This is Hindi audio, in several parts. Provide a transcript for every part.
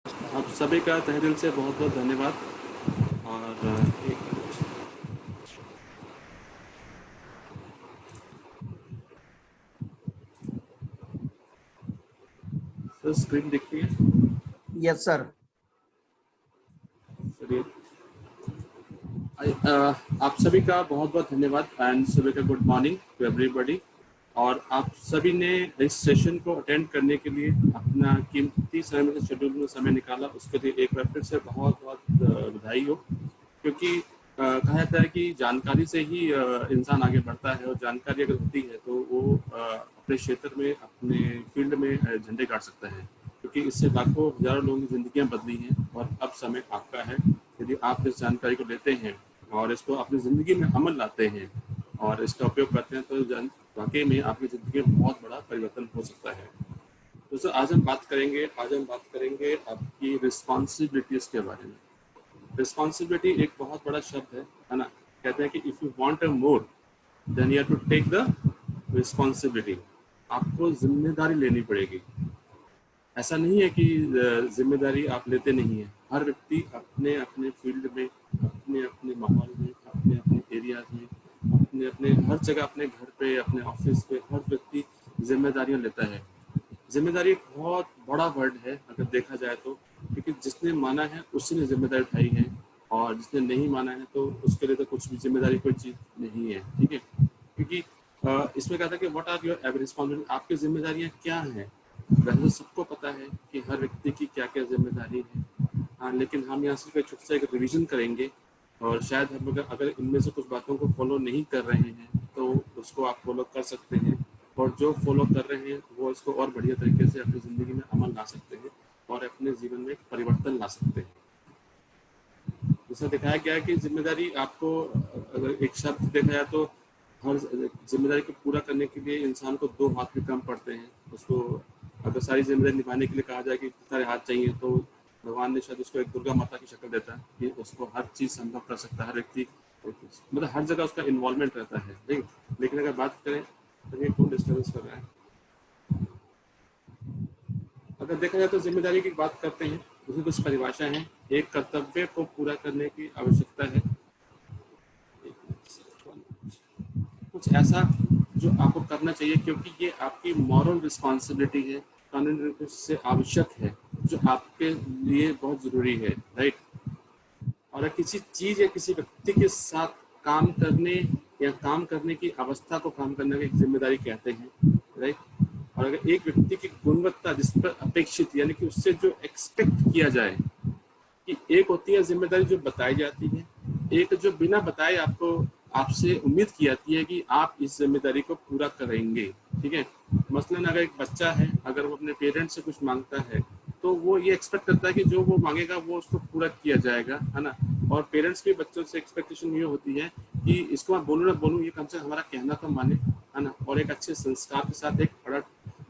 आप सभी का तहे दिल से बहुत बहुत धन्यवाद। और एक तो स्क्रीन दिख रही है। Yes sir. चलिए, आप सभी का बहुत बहुत धन्यवाद एंड सभी का गुड मॉर्निंग टू एवरीबॉडी। और आप सभी ने इस सेशन को अटेंड करने के लिए अपना कीमती समय में शेड्यूल में समय निकाला, उसके लिए एक बार फिर से बहुत बहुत बधाई हो। क्योंकि कहा जाता है कि जानकारी से ही इंसान आगे बढ़ता है, और जानकारी अगर होती है तो वो अपने क्षेत्र में, अपने फील्ड में झंडे गाड़ सकता है। क्योंकि इससे लाखों हजारों लोगों की जिंदगियां बदली हैं, और अब समय आपका है। यदि आप इस जानकारी को लेते हैं और इसको अपनी ज़िंदगी में अमल लाते हैं और इसका उपयोग करते हैं, तो वाकई में आपकी ज़िंदगी में बहुत बड़ा परिवर्तन हो सकता है। दोस्तों, आज हम बात करेंगे आपकी रिस्पॉन्सिबिलिटीज़ के बारे में। रिस्पॉन्सिबिलिटी एक बहुत बड़ा शब्द है ना। कहते हैं कि if you want a more then you have to take the responsibility. आपको जिम्मेदारी लेनी पड़ेगी। ऐसा नहीं है कि जिम्मेदारी आप लेते नहीं हैं। हर व्यक्ति अपने अपने फील्ड में, अपने अपने माहौल में, अपने अपने एरियाज में, अपने अपने हर जगह, अपने घर पे, अपने ऑफिस पे, हर व्यक्ति जिम्मेदारियां लेता है। जिम्मेदारी एक बहुत बड़ा वर्ड है अगर देखा जाए तो, क्योंकि जिसने माना है उसी ने जिम्मेदारी उठाई है, और जिसने नहीं माना है तो उसके लिए तो कुछ भी जिम्मेदारी कोई चीज़ नहीं है। ठीक है, क्योंकि इसमें कहता है कि what are your every responsibility, आपकी जिम्मेदारियां क्या हैं। वैसे तो सबको पता है कि हर व्यक्ति की क्या क्या जिम्मेदारी है। हाँ, लेकिन हम यहाँ सिर्फ एक छोटा सा एक रिविजन करेंगे, और शायद हम अगर इनमें से कुछ बातों को फॉलो नहीं कर रहे हैं तो उसको आप फॉलो कर सकते हैं, और जो फॉलो कर रहे हैं वो इसको और बढ़िया तरीके से अपनी ज़िंदगी में अमल ला सकते हैं और अपने जीवन में परिवर्तन ला सकते हैं। जैसा दिखाया गया है कि जिम्मेदारी आपको, अगर एक शब्द देखा जाए तो, हर जिम्मेदारी को पूरा करने के लिए इंसान को 2 हाथ भी कम पड़ते हैं। उसको अगर सारी जिम्मेदारी निभाने के लिए कहा जाए कि सारे हाथ चाहिए, तो भगवान ने शायद उसको एक दुर्गा माता की शक्ल देता है कि उसको हर चीज़ संभव कर सकता है। हर व्यक्ति मतलब हर जगह उसका इन्वॉल्वमेंट रहता है, नहीं। लेकिन अगर बात करें तो ये कौन डिस्टर्बेंस कर रहा है। अगर देखा जाए तो जिम्मेदारी की बात करते हैं, उसकी कुछ परिभाषा है। एक कर्तव्य को पूरा करने की आवश्यकता है, कुछ ऐसा जो आपको करना चाहिए क्योंकि ये आपकी मॉरल रिस्पॉन्सिबिलिटी है, कानूनी रूप से आवश्यक है, जो आपके लिए बहुत जरूरी है, राइट। और अगर किसी चीज या किसी व्यक्ति के साथ काम करने या काम करने की अवस्था को काम करने की जिम्मेदारी कहते हैं, राइट। और अगर एक व्यक्ति की गुणवत्ता जिस पर अपेक्षित, यानी कि उससे जो एक्सपेक्ट किया जाए, कि एक होती है जिम्मेदारी जो बताई जाती है, एक जो बिना बताए आपको, आपसे उम्मीद की जाती है कि आप इस जिम्मेदारी को पूरा करेंगे। ठीक है, मसलन अगर एक बच्चा है, अगर वो अपने पेरेंट्स से कुछ मांगता है तो वो ये एक्सपेक्ट करता है कि जो वो मांगेगा वो उसको पूरा किया जाएगा, है ना। और पेरेंट्स की बच्चों से एक्सपेक्टेशन ये होती है कि इसको मैं बोलूँ ना बोलूँ, ये कम से कम हमारा कहना तो माने, है ना, और एक अच्छे संस्कार के साथ एक बड़ा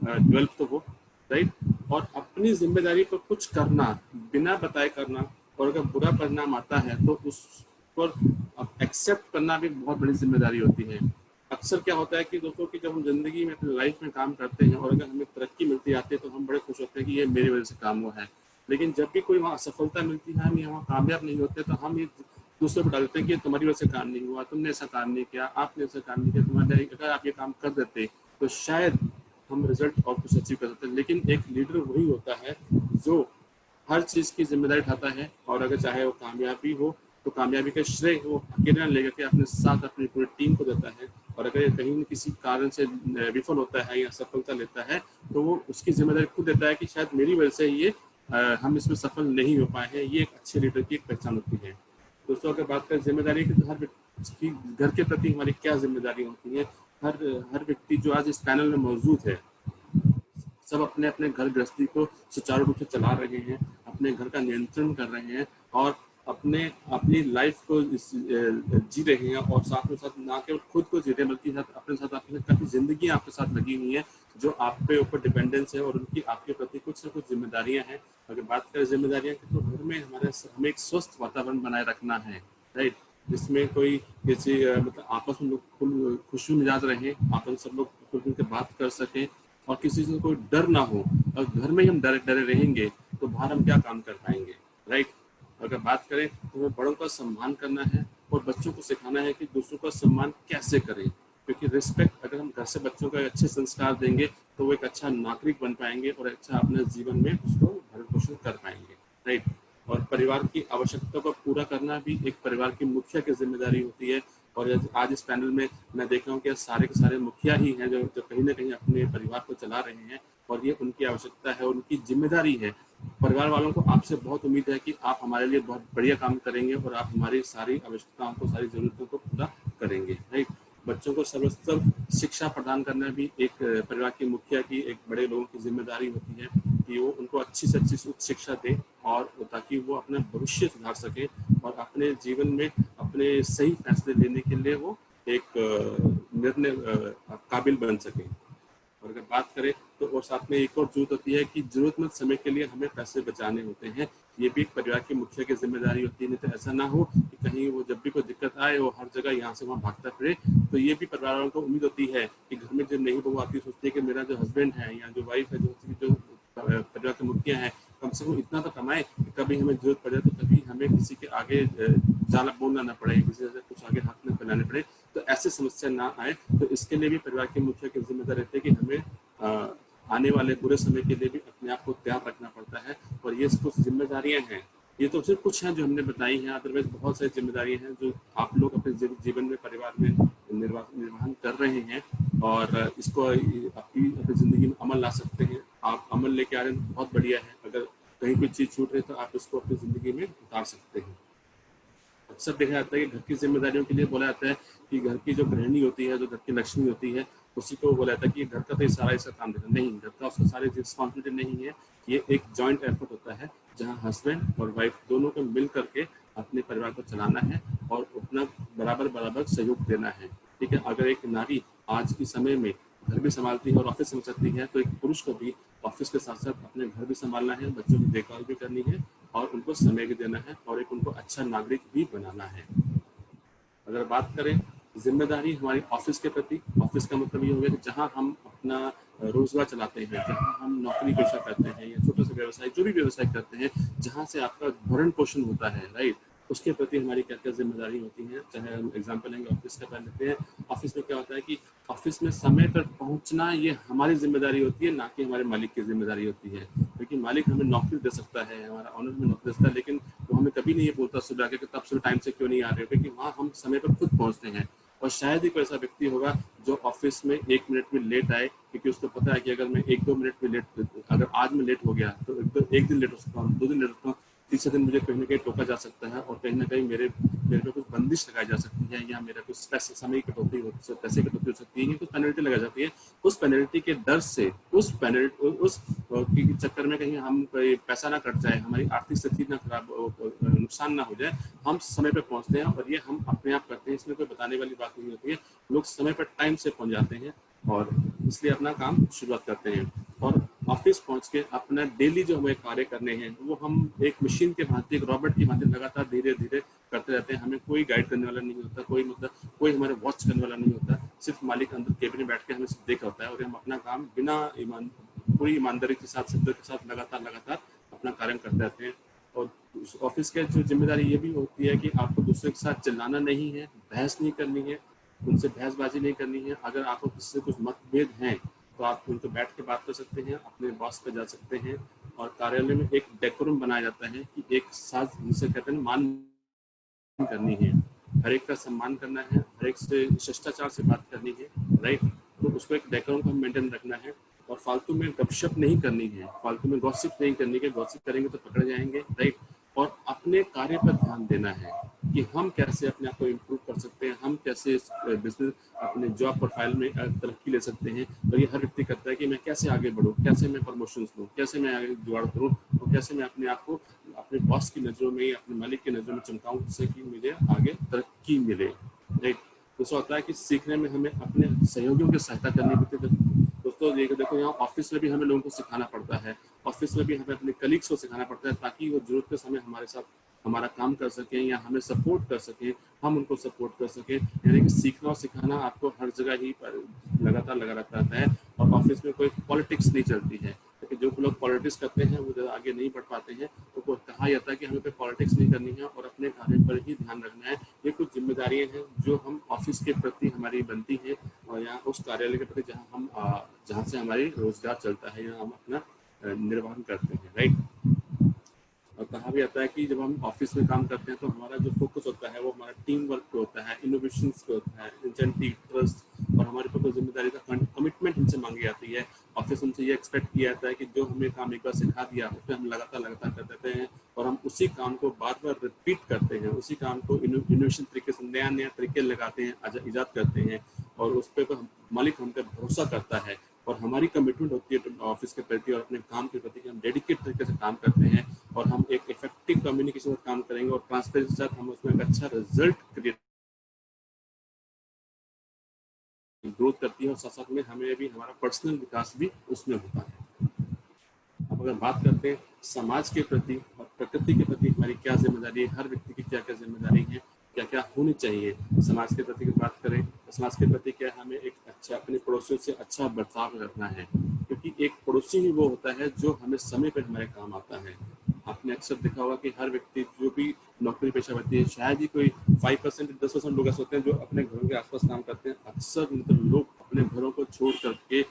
डेवलप तो हो, राइट। और अपनी जिम्मेदारी को कुछ करना, बिना बताए करना, और अगर बुरा परिणाम आता है तो उस पर एक्सेप्ट करना भी बहुत बड़ी जिम्मेदारी होती है। अक्सर क्या होता है कि दोस्तों कि जब हम जिंदगी में, अपनी लाइफ में काम करते हैं और अगर हमें तरक्की मिलती आती है तो हम बड़े खुश होते हैं कि ये मेरी वजह से काम हुआ है। लेकिन जब भी कोई वहाँ असफलता मिलती है, हम यहाँ कामयाब नहीं होते, तो हम ये दूसरे को डाल देते हैं कि तुम्हारी वजह से काम नहीं हुआ, तुमने ऐसा काम नहीं किया, आपने ऐसा काम नहीं किया, तुम्हारे अगर आप ये काम कर देते तो शायद हम रिजल्ट और कुछ अचीव कर सकते हैं। लेकिन एक लीडर वही होता है जो हर चीज़ की जिम्मेदारी उठाता है, और अगर चाहे वो कामयाबी हो तो कामयाबी का श्रेय वो अकेला लेकर के अपने साथ अपनी पूरी टीम को देता है, और अगर कहीं न किसी कारण से विफल होता है या सफलता लेता है तो वो उसकी जिम्मेदारी खुद देता है कि शायद मेरी वजह से ये हम इसमें सफल नहीं हो पाए हैं। ये एक अच्छे लीडर की एक पहचान होती है। दोस्तों, अगर बात करें जिम्मेदारी की, तो हर व्यक्ति की घर के प्रति हमारी क्या जिम्मेदारी होती है। हर हर व्यक्ति जो आज इस पैनल में मौजूद है, सब अपने अपने घर गृहस्थी को सुचारू रूप से चला रहे हैं, अपने घर का नियंत्रण कर रहे हैं, और अपनी लाइफ को जी रहे हैं, और साथ में साथ ना केवल खुद को जी रहे हैं बल्कि अपने साथ अपने काफी जिंदगी आपके साथ लगी हुई है जो आप पे ऊपर डिपेंडेंस है, और उनकी आपके प्रति कुछ ना कुछ जिम्मेदारियां हैं। अगर बात करें जिम्मेदारियां की, तो घर में हमें एक स्वस्थ वातावरण बनाए रखना है, राइट, जिसमें कोई किसी मतलब आपस में लोग खुशी मिजाज रहे, आपस में सब लोग खुल के बात कर सकें, और किसी से कोई डर ना हो। और घर में ही हम डरे डरे रहेंगे तो बाहर हम क्या काम कर पाएंगे, राइट। अगर बात करें तो हमें बड़ों का सम्मान करना है और बच्चों को सिखाना है कि दूसरों का सम्मान कैसे करें, क्योंकि रिस्पेक्ट अगर हम घर से बच्चों को अच्छे संस्कार देंगे तो वो एक अच्छा नागरिक बन पाएंगे और अच्छा अपने जीवन में उसको भरण पोषण कर पाएंगे, राइट। और परिवार की आवश्यकता को पूरा करना भी एक परिवार की मुखिया की जिम्मेदारी होती है। और आज इस पैनल में मैं देख रहा हूँ कि सारे के सारे मुखिया ही हैं जो कहीं ना कहीं अपने परिवार को चला रहे हैं और ये उनकी आवश्यकता है, उनकी जिम्मेदारी है। परिवार वालों को आपसे बहुत उम्मीद है कि आप हमारे लिए बहुत बढ़िया काम करेंगे और आप हमारी सारी आवश्यकताओं को, सारी जरूरतों को पूरा करेंगे, राइट। बच्चों को सर्वस्तर शिक्षा प्रदान करना भी एक परिवार के मुखिया की, एक बड़े लोगों की जिम्मेदारी होती है कि वो उनको अच्छी से अच्छी शिक्षा दें और ताकि वो अपना भविष्य सुधार सके और अपने जीवन में अपने सही फैसले लेने के लिए वो एक निर्णय काबिल बन सके। और अगर बात करें तो और साथ में एक और जरूरत होती है कि जरूरतमंद समय के लिए हमें पैसे बचाने होते हैं। ये भी एक परिवार के मुखिया की जिम्मेदारी होती है। नहीं तो ऐसा ना हो कि कहीं वो जब भी कोई दिक्कत आए वो हर जगह यहाँ से वहाँ भागता फिरे। तो ये भी परिवार वालों को उम्मीद होती है कि घर में जब नई बहू आती है सोचती है कि मेरा जो हस्बैंड है या जो वाइफ है, जो परिवार के मुखिया है, कम से कम इतना तो कमाए कि कभी हमें जरूरत पड़े तो कभी हमें किसी के आगे जाना बोलना ना पड़े, किसी से कुछ आगे हाथ में फैलाने पड़े, तो ऐसी समस्या ना आए। तो इसके लिए भी परिवार के मुखिया की जिम्मेदारी रहती है कि हमें आने वाले बुरे समय के लिए भी अपने आप को तैयार रखना पड़ता है। और ये कुछ जिम्मेदारियां हैं, ये तो सिर्फ कुछ हैं जो हमने बताई हैं, अदरवाइज बहुत सारी जिम्मेदारियां हैं जो आप लोग अपने जीवन में परिवार में निर्वहन कर रहे हैं और इसको अपनी जिंदगी में अमल ला सकते हैं। आप अमल लेके आ रहे हैं, बहुत बढ़िया है। अगर कहीं कोई चीज छूट रही है तो आप इसको अपनी जिंदगी में उतार सकते हैं। अक्सर देखा जाता है कि घर की जिम्मेदारियों के लिए बोला जाता है कि घर की जो गृहिणी होती है, जो घर की लक्ष्मी होती है, उसी को बोला जाता है कि घर का तो सारा इसका काम देना नहीं, घर का उसका सारी रिस्पॉन्सिबिलिटी नहीं है। ये एक जॉइंट एफर्ट होता है जहाँ हस्बैंड और वाइफ दोनों को मिल करके अपने परिवार को चलाना है और अपना बराबर बराबर सहयोग देना है, ठीक है। अगर एक नारी आज के समय में घर भी संभालती है और ऑफिस में सकती है, तो एक पुरुष को भी ऑफिस के साथ साथ अपने घर भी संभालना है, बच्चों की देखभाल भी करनी है और उनको समय भी देना है और एक उनको अच्छा नागरिक भी बनाना है। अगर बात करें जिम्मेदारी हमारी ऑफिस के प्रति, ऑफिस का मतलब ये हो गया कि जहाँ हम अपना रोजगार चलाते हैं, जहाँ हम नौकरी पेशा करते हैं या छोटा सा व्यवसाय, जो भी व्यवसाय करते हैं, जहाँ से आपका भरण पोषण होता है, राइट, उसके प्रति हमारी क्या क्या जिम्मेदारी होती है। चाहे हम एग्जाम्पल लेंगे ऑफिस का पहले लेते हैं। ऑफिस में क्या होता है कि ऑफिस में समय पर पहुंचना ये हमारी जिम्मेदारी होती है, ना कि हमारे मालिक की जिम्मेदारी होती है। क्योंकि मालिक हमें नौकरी दे सकता है, हमारा ऑनर में नौकरी दे सकता है, लेकिन वो हमें कभी नहीं ये बोलता सुबह आके कि तब सुबह टाइम से क्यों नहीं आ रहे हो, क्योंकि वहाँ हम समय पर खुद पहुँचते हैं। और शायद ही कोई ऐसा व्यक्ति होगा जो ऑफिस में 1 मिनट में लेट आए, क्योंकि उसको पता है कि अगर मैं 1-2 मिनट में लेट, अगर आज मैं लेट हो गया तो एक दिन लेट हो सकता हूँ, 2 दिन लेट हो सकता हूँ, तीसरे दिन मुझे कहीं ना कहीं टोका जा सकता है और कहीं ना कहीं मेरे पे कुछ बंदिश लगाई जा सकती है या मेरा कुछ समय कटौती पैसे कटौती हो सकती है, कुछ पेनल्टी लगाई जाती है। उस पेनल्टी के डर से, उस चक्कर में कहीं हम पैसा ना कट जाए, हमारी आर्थिक स्थिति ना खराब, नुकसान ना हो जाए, हम समय पे पहुंचते हैं और ये हम अपने आप करते हैं। इसमें कोई बताने वाली बात नहीं होती है। लोग समय पर टाइम से पहुंच जाते हैं और इसलिए अपना काम शुरुआत करते हैं। और ऑफिस पहुंच के अपना डेली जो हमें कार्य करने हैं वो हम एक मशीन के भांति, एक रॉबोट की भांति लगातार धीरे धीरे करते रहते हैं। हमें कोई गाइड करने वाला नहीं होता, कोई हमारे वॉच करने वाला नहीं होता। सिर्फ मालिक अंदर केबिन में बैठ के हमें सिर्फ देख होता है और हम अपना काम बिना पूरी ईमानदारी के साथ, सिद्धता के साथ लगातार अपना कार्य करते रहते हैं। और ऑफिस के जो जिम्मेदारी ये भी होती है कि आपको दूसरे के साथ चिल्लाना नहीं है, बहस नहीं करनी है, उनसे बहसबाजी नहीं करनी है। अगर आपको किसी से कुछ मतभेद हैं तो आप उनको बैठ के बात कर सकते हैं, अपने बॉस पे जा सकते हैं। और कार्यालय में एक डेकोरम बनाया जाता है कि एक साथ, जिसे कहते हैं मान करनी है, हर एक का सम्मान करना है, हर एक से शिष्टाचार से बात करनी है, राइट। तो उसको एक डेकोरम को मेंटेन रखना है और फालतू में गपशप नहीं करनी है, फालतू में गॉसिप नहीं करनी है। गॉसिप करेंगे तो पकड़े जाएंगे, राइट। और अपने कार्य पर ध्यान देना है कि हम कैसे अपने आप को इम्प्रूव कर सकते हैं, हम कैसे बिजनेस, अपने जॉब प्रोफाइल में तरक्की ले सकते हैं। और ये हर व्यक्ति करता है कि मैं कैसे आगे बढ़ूँ, कैसे मैं प्रमोशन लूँ, कैसे मैं आगे जुगाड़ करूँ और कैसे मैं अपने आप को अपने बॉस की नज़रों में, अपने मालिक की नज़रों में चमकाऊँ, जिससे कि मुझे आगे तरक्की मिले, राइट। दूसरा होता है कि सीखने में हमें अपने सहयोगियों की सहायता करनी पड़ती है। दोस्तों देखो यहाँ ऑफिस में भी हमें लोगों को सिखाना पड़ता है, ऑफिस में भी हमें अपने कलीग्स को सिखाना पड़ता है, ताकि वो जरूरत के समय हमारे साथ हमारा काम कर सकें या हमें सपोर्ट कर सकें, हम उनको सपोर्ट कर सकें। यानी कि सीखना और सिखाना आपको हर जगह ही लगातार लगा रहता है। और ऑफिस में कोई पॉलिटिक्स नहीं चलती है, क्योंकि जो लोग पॉलिटिक्स करते हैं वो ज़्यादा आगे नहीं बढ़ पाते हैं। तो कहा जाता है कि हमें पे पॉलिटिक्स नहीं करनी है और अपने कार्य पर ही ध्यान रखना है। ये कुछ जिम्मेदारियां हैं जो हम ऑफिस के प्रति हमारी बनती है और यहाँ उस कार्यालय के प्रति जहाँ से हमारी रोजगार चलता है, यहाँ हम अपना निर्वहन करते हैं, राइट। और कहा भी जाता है कि जब हम ऑफिस में काम करते हैं तो हमारा जो फोकस होता है वो हमारा टीम वर्क पे होता है, इनोवेशन पे होता है, इंसेंटिव, ट्रस्ट, और हमारे ऊपर जिम्मेदारी का कमिटमेंट हमसे मांगी जाती है। ऑफिस हमसे ये एक्सपेक्ट किया जाता है कि जो हमें काम एक बार सिखा दिया उसमें हम लगातार कर देते हैं और हम उसी काम को बार बार रिपीट करते हैं, उसी काम को इनोवेशन तरीके से नया नया तरीके लगाते हैं, ईजाद करते हैं और उस पर मालिक हम पे भरोसा करता है और हमारी कमिटमेंट होती है ऑफिस के प्रति और अपने काम के प्रति कि हम डेडिकेट तरीके से काम करते हैं और हम एक इफेक्टिव कम्युनिकेशन से काम करेंगे और ट्रांसपेरेंसी के साथ हम उसमें एक अच्छा रिजल्ट क्रिएट ग्रोथ करती है और साथ साथ में हमें भी हमारा पर्सनल विकास भी उसमें होता है। अब अगर बात करते हैं समाज के प्रति और प्रकृति के प्रति हमारी क्या जिम्मेदारी है, हर व्यक्ति की क्या क्या जिम्मेदारी है, क्या क्या होनी चाहिए समाज के प्रति की बात करें तो समाज के प्रति क्या हमें एक अच्छा अपने पड़ोसियों से अच्छा बर्ताव रखना है, क्योंकि एक पड़ोसी ही वो होता है जो हमें समय पर हमारे काम आता है। आपने अक्सर देखा होगा कि हर व्यक्ति जो भी नौकरी पेशा व्यक्ति है, शायद ही कोई 5% 10% लोग ऐसे होते हैं जो अपने घरों के आसपास काम करते हैं। अक्सर मतलब लोग अपने घरों को छोड़ करके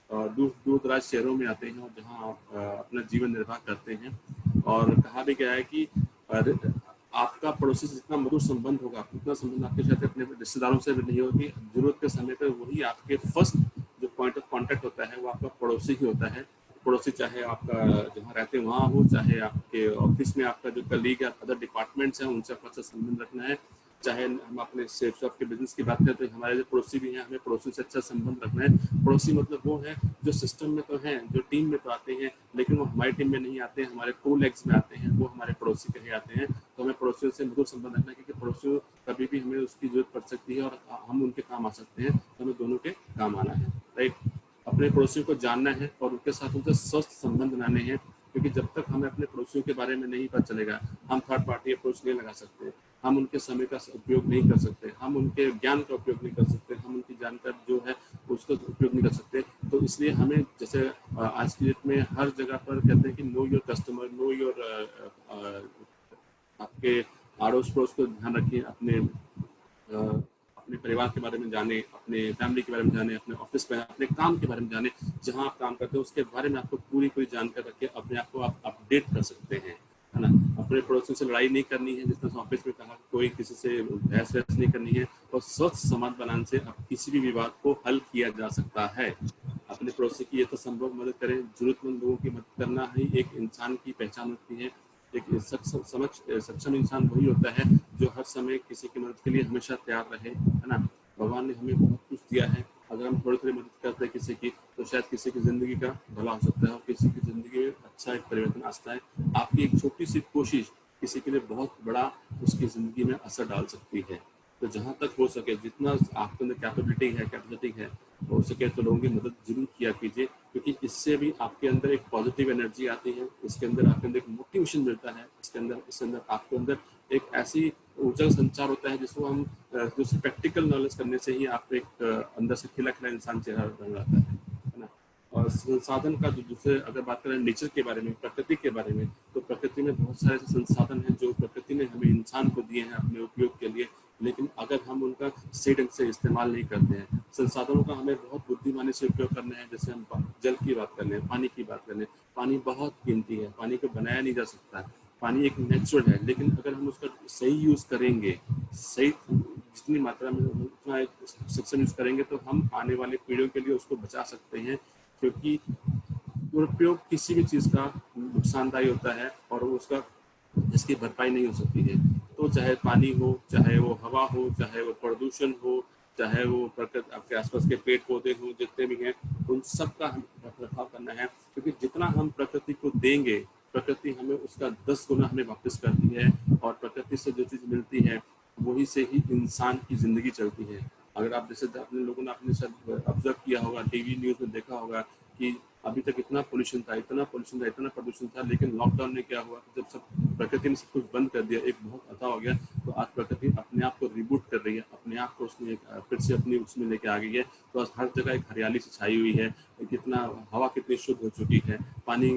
दूर दराज शहरों में आते हैं और जहाँ अपना जीवन निर्वाह करते हैं। और कहा भी गया है कि आपका पड़ोसी से जितना मधुर संबंध होगा उतना संबंध आपके साथ अपने रिश्तेदारों से भी नहीं होगी। जरूरत के समय पर वही आपके फर्स्ट जो पॉइंट ऑफ कांटेक्ट होता है वो आपका पड़ोसी ही होता है। पड़ोसी चाहे आपका जहाँ रहते हैं वहाँ हो, चाहे आपके ऑफिस में आपका जो कलीग या अदर डिपार्टमेंट्स हैं उनसे आपका अच्छा संबंध रखना है, चाहे हम अपने सेफ शॉप के बिजनेस की बात करें तो हमारे जो पड़ोसी भी हैं हमें पड़ोसी से अच्छा संबंध रखना है। पड़ोसी मतलब वो है जो सिस्टम में तो हैं, जो टीम में तो आते हैं लेकिन वो हमारी टीम में नहीं आते हैं, हमारे कोलेग्स में आते हैं, वो हमारे पड़ोसी कहे आते हैं। तो हमें पड़ोसियों से मधुर संबंध रखना है क्योंकि पड़ोसियों कभी भी हमें उसकी जरूरत पड़ सकती है और हम उनके काम आ सकते हैं, तो हमें दोनों के काम आना है, राइट। अपने पड़ोसियों को जानना है और उनके साथ उनसे स्वस्थ संबंध बनाने हैं, क्योंकि जब तक हमें अपने पड़ोसियों के बारे में नहीं पता चलेगा हम थर्ड पार्टी अप्रोच नहीं लगा सकते, हम उनके समय का उपयोग नहीं कर सकते, हम उनके ज्ञान का उपयोग नहीं कर सकते, हम उनकी जानकारी जो है उसका उपयोग नहीं कर सकते। तो इसलिए हमें जैसे आज की डेट में हर जगह पर कहते हैं कि know your customer, know your आपके अड़ोस पड़ोस को ध्यान रखिए, अपने परिवार के बारे में जाने, अपने फैमिली के बारे में जाने, अपने ऑफिस में अपने काम के बारे में जाने, जहां आप काम करते हैं उसके बारे में आपको पूरी जानकारी रख के अपने आप को आप अपडेट कर सकते हैं, है ना। अपने पड़ोसियों से लड़ाई नहीं करनी है, जिस तरह ऑफिस में कहा कोई किसी से बहस नहीं करनी है और स्वच्छ समाज बनाने से अब किसी भी विवाद को हल किया जा सकता है। अपने पड़ोसी की यथासंभव संभव मदद करें, जरूरतमंद लोगों की मदद करना ही एक इंसान की पहचान होती है। एक सक्षम इंसान वही होता है जो हर समय किसी की मदद के लिए हमेशा तैयार रहे, है ना। भगवान ने हमें बहुत कुछ दिया है, अगर हम थोड़ी थोड़ी मदद करते हैं किसी की तो शायद किसी की जिंदगी का भला हो सकता है और किसी की जिंदगी में अच्छा एक परिवर्तन आ सकता है। आपकी एक छोटी सी कोशिश किसी के लिए बहुत बड़ा उसकी जिंदगी में असर डाल सकती है। तो जहाँ तक हो सके, जितना आपके अंदर कैपेसिटी है हो सके तो लोगों की मदद जरूर किया कीजिए, क्योंकि इससे भी आपके अंदर एक पॉजिटिव एनर्जी आती है, इसके अंदर आपके अंदर एक मोटिवेशन मिलता है, इसके अंदर आपके अंदर एक ऐसी ऊर्जा संचार होता है जिसको हम दूसरे प्रैक्टिकल नॉलेज करने से ही आप एक अंदर से खिला खिला इंसान चेहरा बन जाता है ना। और संसाधन का जो दूसरे अगर बात करें नेचर के बारे में, प्रकृति के बारे में, तो प्रकृति में बहुत सारे ऐसे संसाधन हैं जो प्रकृति ने हमें इंसान को दिए हैं अपने उपयोग के लिए, लेकिन अगर हम उनका सही ढंग से इस्तेमाल नहीं करते हैं, संसाधनों का हमें बहुत बुद्धिमानी से उपयोग करना है। जैसे हम जल की बात कर लें, पानी की बात कर लें, पानी बहुत कीमती है, पानी को बनाया नहीं जा सकता, पानी एक नेचुरल है, लेकिन अगर हम उसका सही यूज करेंगे, सही जितनी मात्रा में उतना सक्षम यूज करेंगे तो हम आने वाली पीढ़ियों के लिए उसको बचा सकते हैं, क्योंकि दुरुपयोग किसी भी चीज का नुकसानदायी होता है और उसका इसकी भरपाई नहीं हो सकती है। तो चाहे पानी हो, चाहे वो हवा हो, चाहे वो प्रदूषण हो, चाहे वो प्रकृति आपके आसपास के पेड़ पौधे हो, जितने भी हैं उन सब का हम रखरखाव करना है, क्योंकि जितना हम प्रकृति को देंगे प्रकृति हमें उसका 10 गुना हमें वापस करती है। और प्रकृति से जो चीज मिलती है वही से ही इंसान की जिंदगी चलती है। अगर आप जैसे अपने लोगों ने अपने साथ ऑब्जर्व किया होगा, टीवी न्यूज में देखा होगा कि अभी तक इतना पोल्यूशन था, इतना प्रदूषण था, लेकिन लॉकडाउन में क्या हुआ, जब सब प्रकृति ने सब कुछ बंद कर दिया, एक बहुत अच्छा हो गया, तो आज प्रकृति अपने आप को रिबूट कर रही है, अपने आप को उसने फिर से अपनी उसमें लेके आ गई है। तो आज हर जगह एक हरियाली से छाई हुई है, कितना हवा कितनी शुद्ध हो चुकी है, पानी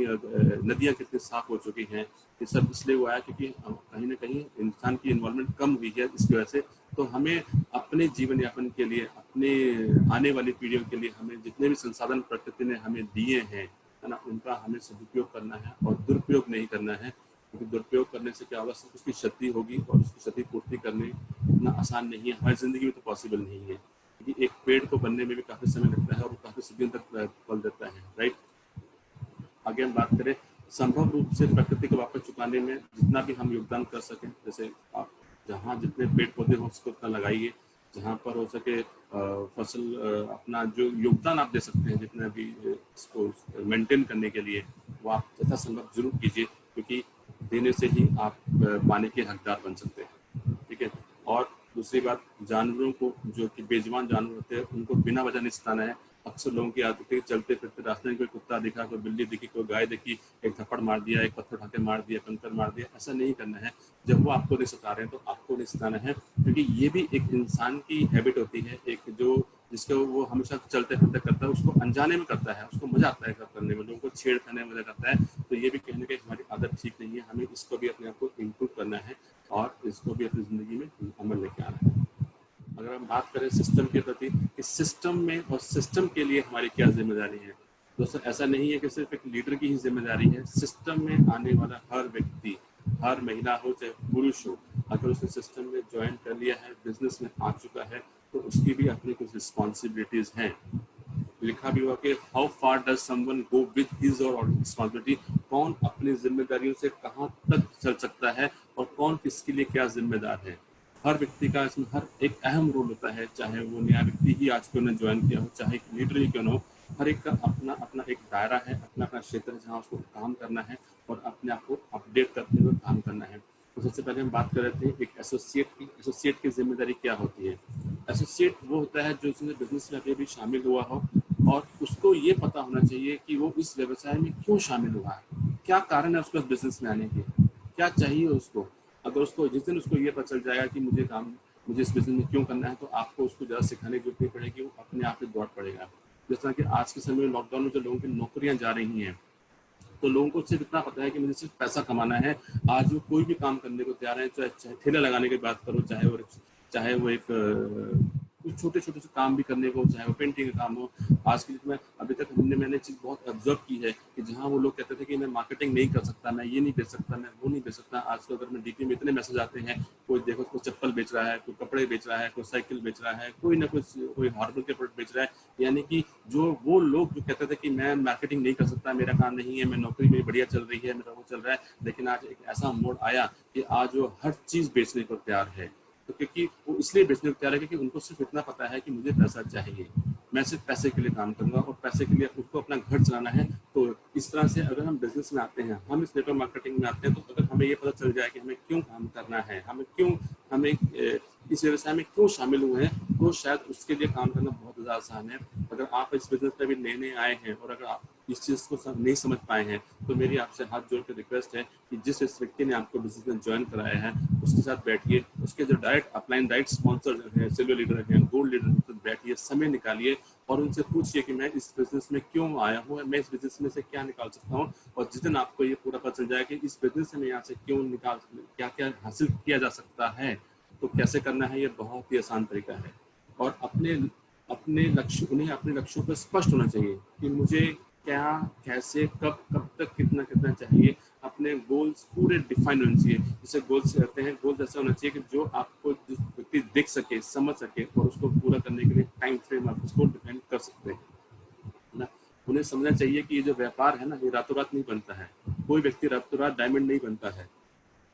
नदियाँ कितनी साफ हो चुकी हैं। ये सब इसलिए हुआ है क्योंकि कहीं ना कहीं इंसान की इन्वॉल्वमेंट कम हुई है इसकी वजह से। तो हमें अपने जीवन यापन के लिए, अपने आने वाली पीढ़ियों के लिए, हमें जितने भी संसाधन प्रकृति ने हमें दिए हैं, है ना, उनका हमें सदुपयोग करना है और दुरुपयोग नहीं करना है। क्योंकि दुरुपयोग करने से क्या होगा, सिर्फ उसकी क्षति होगी, और उसकी क्षति पूर्ति करने इतना आसान नहीं है, हमारी जिंदगी में तो पॉसिबल नहीं है। क्योंकि एक पेड़ को बनने में भी काफी समय लगता है और वो काफी सदियों तक फल देता है, राइट। आगे हम बात करें, संभव रूप से प्रकृति को वापस चुकाने में जितना भी हम योगदान कर सकें, जैसे आप जहाँ जितने पेड़ पौधे हो उसको उतना लगाइए, जहाँ पर हो सके फसल अपना जो योगदान आप दे सकते हैं जितना भी इसको मेंटेन करने के लिए, वो आप यथासंभव जरूर कीजिए, क्योंकि देने से ही आप पानी के हकदार बन सकते हैं, ठीक है। और दूसरी बात, जानवरों को, जो कि बेजुबान जानवर होते हैं, उनको बिना वजह नहीं सताना है। अक्सर लोगों की आदत है, चलते फिरते रास्ते में कोई कुत्ता दिखा, कोई बिल्ली दिखी, कोई गाय दिखी, एक थप्पड़ मार दिया, एक पत्थर उठा के मार दिया, कंकर मार दिया। ऐसा नहीं करना है। जब वो आपको नहीं सता रहे हैं तो आपको नहीं सताना है, क्योंकि ये भी एक इंसान की हैबिट होती है, एक जो जिसको वो हमेशा चलते फिरते करता है, उसको अनजाने में करता है, उसको मजा आता है करने में, लोगों को छेड़ खाने में मजा करता है। तो ये भी कहीं ना कहीं हमारी आदत ठीक नहीं है, हमें इसको भी अपने आप को इम्प्रूव करना है और इसको भी अपनी जिंदगी में अमल लेके आना है। अगर हम बात करें सिस्टम के प्रति, कि सिस्टम में और सिस्टम के लिए हमारी क्या जिम्मेदारी है, दोस्तों ऐसा नहीं है कि सिर्फ एक लीडर की ही जिम्मेदारी है। सिस्टम में आने वाला हर व्यक्ति, हर महिला हो चाहे पुरुष हो, अगर उसने सिस्टम में ज्वाइन कर लिया है, बिजनेस में आ चुका है, तो उसकी भी अपनी कुछ रिस्पॉन्सिबिलिटीज हैं। लिखा भी हुआ कि how far does someone go with his और रिस्पॉन्सिबिलिटी, कौन अपनी जिम्मेदारियों से कहाँ तक चल सकता है और कौन किसके लिए क्या जिम्मेदार है। हर व्यक्ति का इसमें हर एक अहम रोल होता है, चाहे वो नया व्यक्ति ही आज क्यों न ज्वाइन किया हो, चाहे लीडर ही क्यों न हो। हर एक का अपना अपना एक दायरा है, अपना अपना क्षेत्र है जहाँ उसको काम करना है और अपने आप को अपडेट करते हुए काम करना है। तो सबसे पहले हम बात कर रहे थे एक एसोसिएट की जिम्मेदारी क्या होती है। एसोसिएट वो होता है जो इसमें बिजनेस में अभी शामिल हुआ हो और उसको ये पता होना चाहिए कि वो इस व्यवसाय में क्यों शामिल हुआ है, क्या कारण है उसको बिजनेस में आने के, क्या चाहिए उसको। अगर उसको जिस दिन उसको ये पता चल जाएगा कि मुझे इस बिजनेस में क्यों करना है, तो आपको उसको ज़्यादा सिखाने की जरूरत नहीं पड़ेगी, वो अपने आप ही दौड़ पड़ेगा। जिस तरह कि आज के समय में लॉकडाउन में जो लोगों की नौकरियां जा रही हैं, तो लोगों को सिर्फ इतना पता है कि मुझे सिर्फ पैसा कमाना है। आज वो कोई भी काम करने को तैयार है, चाहे ठेला लगाने की बात करो, चाहे वो एक कुछ छोटे छोटे से काम भी करने को, चाहे वो पेंटिंग का काम हो। आज के लिए अभी तक मैंने चीज़ बहुत ऑब्जर्व की है कि जहाँ वो लोग कहते थे कि मैं मार्केटिंग नहीं कर सकता, मैं ये नहीं बेच सकता, मैं वो नहीं बेच सकता, आज तो अगर मैं डीपी में इतने मैसेज आते हैं, कोई देखो कोई चप्पल बेच रहा है, कोई कपड़े बेच रहा है, कोई साइकिल बेच रहा है, कोई ना कोई हार्डवेयर के प्रोडक्ट बेच रहा है। यानी कि जो वो लोग जो कहते थे कि मैं मार्केटिंग नहीं कर सकता, मेरा काम नहीं है, मैं नौकरी मेरी बढ़िया चल रही है, मेरा वो चल रहा है, लेकिन आज एक ऐसा मोड़ आया कि आज वो हर चीज़ बेचने को तैयार है। तो क्योंकि वो इसलिए बेचने को तैयार है क्योंकि उनको सिर्फ इतना पता है कि मुझे पैसा चाहिए, मैं सिर्फ पैसे के लिए काम करूंगा और पैसे के लिए उसको अपना घर चलाना है। तो इस तरह से अगर हम बिजनेस में आते हैं, हम इस नेटवर्क मार्केटिंग में आते हैं, तो अगर हमें ये पता चल जाए कि हमें क्यों काम करना है, हमें इस व्यवसाय में क्यों शामिल हुए हैं, तो शायद उसके लिए काम करना बहुत ज़्यादा आसान है। अगर आप इस बिजनेस में भी नए आए हैं और अगर आप इस चीज़ को नहीं समझ पाए हैं, तो मेरी आपसे हाथ जोड़ के रिक्वेस्ट है कि जिस व्यक्ति ने आपको बिजनेस में ज्वाइन कराया है उसके साथ बैठिए, उसके जो डायरेक्ट अपलाइन राइट स्पॉन्सर हैं, सिल्वर लीडर हैं, गोल्ड लीडर हैं, बैठिए, समय निकालिए और उनसे पूछिए कि मैं इस बिजनेस में क्यों आया हूँ, मैं इस बिजनेस में से क्या निकाल सकता हूँ। और जिस दिन आपको ये पूरा पता चल जाए कि इस बिजनेस से मैं यहाँ से क्यों निकाल, क्या क्या हासिल किया जा सकता है, तो कैसे करना है, ये बहुत ही आसान तरीका है। और अपने लक्ष्यों पर स्पष्ट होना चाहिए कि मुझे क्या, कैसे, कब तक कितना चाहिए। अपने गोल्स पूरे डिफाइन होने चाहिए। जैसे गोल्स कहते हैं, गोल्स ऐसा होना चाहिए कि जो आपको जिस व्यक्ति देख सके, समझ सके और उसको पूरा करने के लिए टाइम फ्रेम आप उसको डिफाइन कर सकते हैं ना। उन्हें समझना चाहिए कि ये जो व्यापार है ना, ये रातों रात नहीं बनता है। कोई व्यक्ति रातों रात डायमंड नहीं बनता है,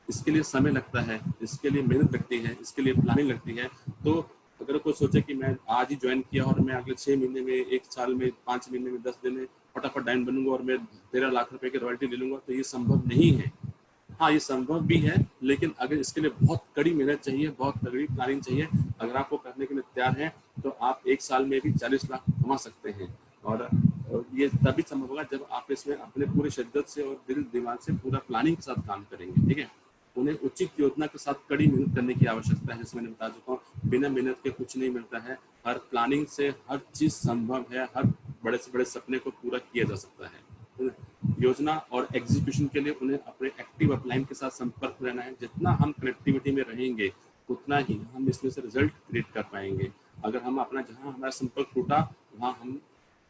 इसके लिए समय लगता है, इसके लिए मेहनत लगती है, इसके लिए प्लानिंग लगती है। तो अगर कोई सोचे कि मैं आज ही ज्वाइन किया और मैं अगले 6 महीने में, 1 साल में, 5 महीने में, 10 दिन में फटाफट डायमंड बनूंगा और मैं 13 लाख रुपए की रॉयल्टी ले लूंगा, तो ये संभव नहीं है। हाँ, ये संभव भी है, लेकिन अगर इसके लिए बहुत कड़ी मेहनत चाहिए, बहुत तगड़ी प्लानिंग चाहिए। अगर आपको करने के लिए तैयार हैं तो आप 1 साल में भी 40 लाख कमा सकते हैं। और ये तभी संभव होगा जब आप इसमें अपने पूरे शिद्दत से और दिल दिमाग से पूरा प्लानिंग के साथ काम करेंगे। ठीक है, उन्हें उचित योजना के साथ कड़ी मेहनत करने की आवश्यकता है। जैसे मैंने बता चुका हूँ, बिना मेहनत के कुछ नहीं मिलता है। हर प्लानिंग से हर चीज संभव है, हर बड़े से बड़े सपने को पूरा किया जा सकता है। योजना और एग्जीक्यूशन के लिए उन्हें अपने एक्टिव अपलाइन के साथ संपर्क रहना है। जितना हम कनेक्टिविटी में रहेंगे उतना ही हम इसमें से रिजल्ट क्रिएट कर पाएंगे। अगर हम अपना जहाँ हमारा संपर्क टूटा वहाँ हम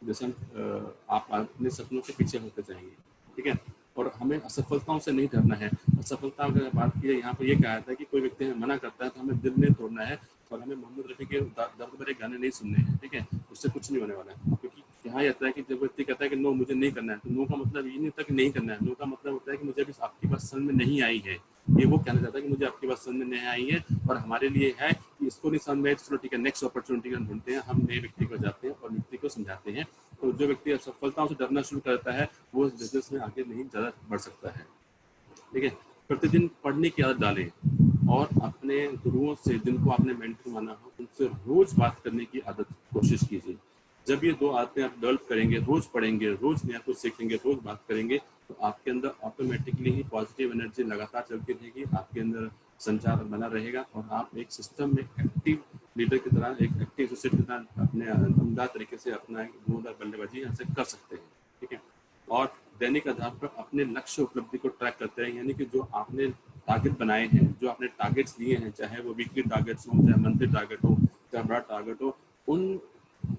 जैसे आप अपने सपनों के पीछे होते जाएंगे। ठीक है, और हमें असफलताओं से नहीं डरना है। असफलता अगर बात की है, यहाँ पर ये कहा था कि कोई व्यक्ति हमें मना करता है तो हमें दिल नहीं तोड़ना है और हमें मोहम्मद रफ़ी के दर्द भरे गाने नहीं सुनने हैं। ठीक है, उससे कुछ नहीं होने वाला है। क्योंकि यहाँ आता है कि जब व्यक्ति कहता है कि नो मुझे नहीं करना है, तो नो का मतलब ये नहीं होता कि नहीं करना है। नो का मतलब होता है कि मुझे अभी आपकी बात समझ में नहीं आई है। ये वो कहना चाहता है कि मुझे आपकी बात समझ में नहीं आई है और हमारे लिए है कि इसको नहीं समझ में, चलो ठीक है नेक्स्ट अपॉर्चुनिटी का ढूंढते हैं। हम नए व्यक्ति को जाते हैं और व्यक्ति को समझाते हैं। तो जो व्यक्ति असफलताओं से डरना शुरू करता है वो इस बिजनेस में आगे नहीं ज़्यादा बढ़ सकता है। ठीक है, प्रतिदिन पढ़ने की आदत डालें और अपने गुरुओं से, जिनको आपने मेंटर माना हो, उनसे रोज बात करने की आदत कोशिश कीजिए। जब ये दो आदतें आप डेवलप करेंगे, रोज पढ़ेंगे, रोज नया कुछ सीखेंगे, रोज बात करेंगे, तो आपके अंदर ऑटोमेटिकली ही पॉजिटिव एनर्जी लगातार चलती रहेगी। आपके अंदर संचार बना रहेगा और आप एक सिस्टम में एक्टिव लीडर की तरह, एक एक्टिव एसोसिएट की तरह अपने दमदार तरीके से अपना धुआंधार बल्लेबाजी यहाँ से कर सकते हैं। ठीक है, और दैनिक आधार पर अपने लक्ष्य उपलब्धि को ट्रैक करते हैं। यानी कि जो आपने टारगेट बनाए हैं, जो आपने टारगेट्स दिए हैं, चाहे वो वीकली टारगेट्स हो, चाहे मंथली टारगेट हो, चाहे बड़ा टारगेट हो, उन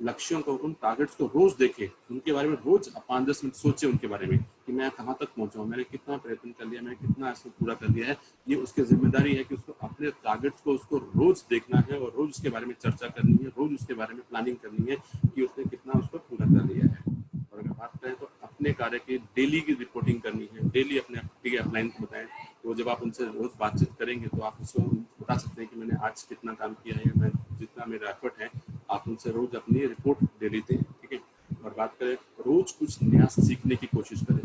लक्ष्यों को, उन टारगेट्स को रोज देखें। उनके बारे में रोज 5-10 मिनट सोचें उनके बारे में कि मैं कहाँ तक पहुंचा हूँ, मैंने कितना प्रयत्न कर लिया, मैंने कितना इसको पूरा कर लिया है। ये उसकी जिम्मेदारी है कि उसको अपने टारगेट्स को उसको रोज देखना है और रोज उसके बारे में चर्चा करनी है, रोज उसके बारे में प्लानिंग करनी है कि उसने कितना उसको पूरा कर लिया है। और अगर बात करें तो अपने कार्य की डेली की रिपोर्टिंग करनी है, डेली अपने अपलाइन को बताएं। तो जब आप उनसे रोज बातचीत करेंगे तो आप उसको बता सकते हैं कि मैंने आज कितना काम किया है, मैं जितना मेरा एफर्ट है। आप उनसे रोज अपनी रिपोर्ट दे लेते हैं। ठीक है, और बात करें रोज कुछ नया सीखने की कोशिश करें।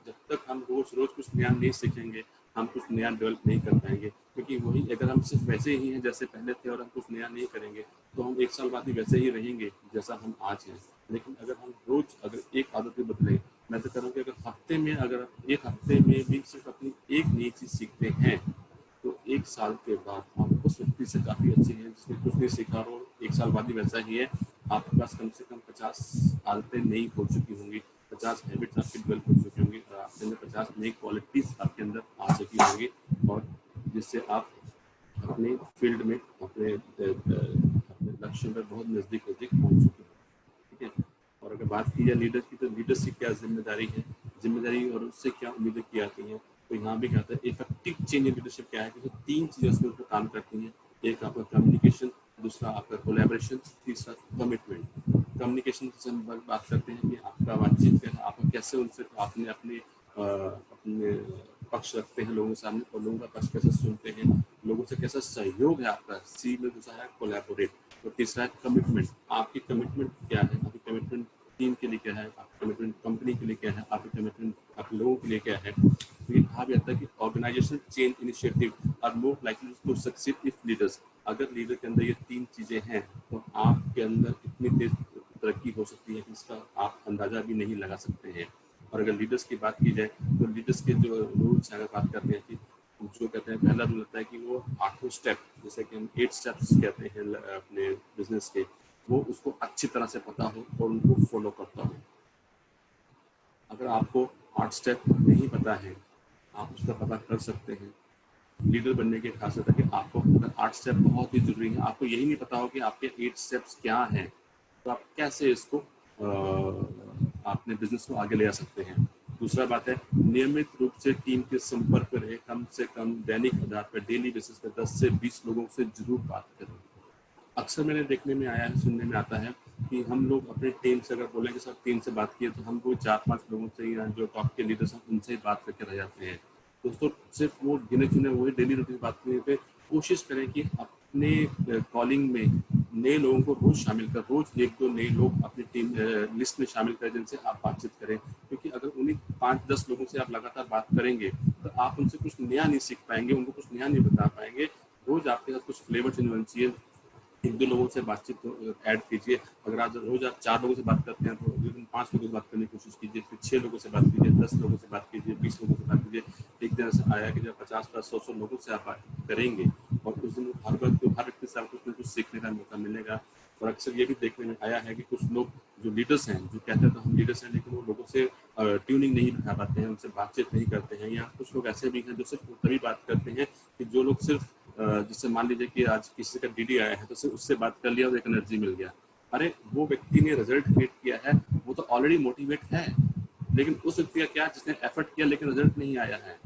जब तक हम रोज कुछ नया नहीं सीखेंगे हम कुछ नया डेवलप नहीं कर पाएंगे। क्योंकि वही अगर हम सिर्फ वैसे ही हैं जैसे पहले थे और हम कुछ नया नहीं करेंगे तो हम 1 साल बाद ही वैसे ही रहेंगे जैसा हम आज हैं। लेकिन अगर हम रोज अगर एक आदत भी बदलें, मैं तो करूँ कि अगर हफ्ते में, अगर एक हफ्ते में भी सिर्फ अपनी एक नई चीज सीखते हैं तो 1 साल के बाद आप उस व्यक्ति से काफी अच्छे हैं जिसने कुछ नहीं सीखा और 1 साल बाद ही वैसा ही है। आपके पास कम से कम 50 आदतें नई हो चुकी होंगी, 50 हैबिट्स आपकी डेवलप हो चुकी होंगी और आपके अंदर 50 नई क्वालिटीज आपके अंदर आ चुकी होंगी और जिससे आप अपने फील्ड में अपने लक्ष्य में बहुत नजदीक पहुंच चुके हैं। ठीक है, और अगर बात की जाए लीडर की, तो लीडर की क्या जिम्मेदारी है, जिम्मेदारी और उससे क्या उम्मीदें की जाती हैं। तो यहाँ भी कहता है इफेक्टिव चेंज इन लीडरशिप क्या है कि 3 चीजें उसमें काम करती हैं। एक आपका कम्युनिकेशन, दूसरा आपका कोलैबोरेशन, तीसरा कमिटमेंट। कम्युनिकेशन से हम बात करते हैं कि आपका बातचीत क्या है, आपका कैसे उनसे आपने अपने पक्ष रखते हैं लोगों के सामने और लोगों का पक्ष कैसे सुनते हैं, लोगों से कैसा सहयोग है आपका। सी में दूसरा है कोलैबोरेट और तीसरा है कमिटमेंट। आपकी कमिटमेंट क्या है, आपकी कमिटमेंट टीम के लिए क्या है, आपकी कमिटमेंट कंपनी के लिए क्या है, आपकी कमिटमेंट आप लोगों के लिए क्या है। तो ये कहा भी जाता है कि organisation change initiative are more likely to succeed if leaders. अगर लीडर के अंदर ये 3 चीजें हैं तो आपके अंदर इतनी तेज तरक्की हो सकती है कि इसका आप अंदाजा भी नहीं लगा सकते हैं। और अगर लीडर्स की बात की जाए तो लीडर्स के जो रूल्स अगर बात करते हैं कि जो कहते हैं, पहला रूल होता है कि वो 8 स्टेप, जैसे कि हम 8 स्टेप्स कहते हैं अपने बिजनेस के, वो उसको अच्छी तरह से पता हो और उनको फॉलो करता हो। अगर आपको 8 स्टेप नहीं पता है आप उसका पता कर सकते हैं। लीडर बनने की खासियत है कि आपको 8 स्टेप बहुत ही जरूरी है। आपको यही नहीं पता हो कि आपके 8 स्टेप्स क्या हैं तो आप कैसे इसको अपने बिजनेस को आगे ले जा सकते हैं। दूसरा बात है नियमित रूप से टीम के संपर्क में रहे, कम से कम दैनिक आधार पर डेली बेसिस पर 10 से 20 लोगों से जरूर बात करें। अक्सर मैंने देखने में आया है, सुनने में आता है कि हम लोग अपने टीम से अगर बोलेंगे सब टीम से बात किए तो हम वो 4-5 लोगों से या जो टॉप के लीडर्स हैं उनसे ही बात करके रह जाते हैं। दोस्तों सिर्फ वो गिने चुने वही डेली रूटीन बात करने पे कोशिश करें कि अपने कॉलिंग में नए लोगों को रोज शामिल कर, रोज 1-2 नए लोग अपनी टीम लिस्ट में शामिल करें जिनसे आप बातचीत करें। क्योंकि अगर उन्हीं 5-10 लोगों से आप लगातार बात करेंगे तो आप उनसे कुछ नया नहीं सीख पाएंगे, उनको कुछ नया नहीं बता पाएंगे। रोज आपके साथ कुछ फ्लेवर चेंज होना चाहिए। एक दो लोगों से बातचीत ऐड कीजिए। अगर आप रोज आप 4 लोगों से बात करते हैं तो 5 लोगों से बात करने की कोशिश कीजिए, फिर 6 लोगों से बात कीजिए, 10 लोगों से बात कीजिए, 20 लोगों से बात कीजिए। एक दिन ऐसा आया कि जब 50 100 लोगों से आप बात करेंगे और उस दिन हर व्यक्ति से आपको कुछ न कुछ सीखने का मौका मिलेगा। और अक्सर ये भी देखने में आया है कि कुछ लोग जो लीडर्स हैं, जो कहते हैं तो हम लीडर्स हैं, लेकिन वो लोगों से ट्यूनिंग नहीं बिठा पाते हैं, उनसे बातचीत नहीं करते हैं। या कुछ लोग ऐसे भी हैं जो सिर्फ तभी बात करते हैं कि जो लोग सिर्फ जैसे मान लीजिए कि आज किसी का डीडी आया है तो सिर्फ उससे बात कर लिया और एक एनर्जी मिल गया। अरे वो व्यक्ति ने रिजल्ट क्रिएट किया है, वो तो ऑलरेडी मोटिवेट है, लेकिन उस व्यक्ति का क्या जिसने एफर्ट किया लेकिन रिजल्ट नहीं आया है।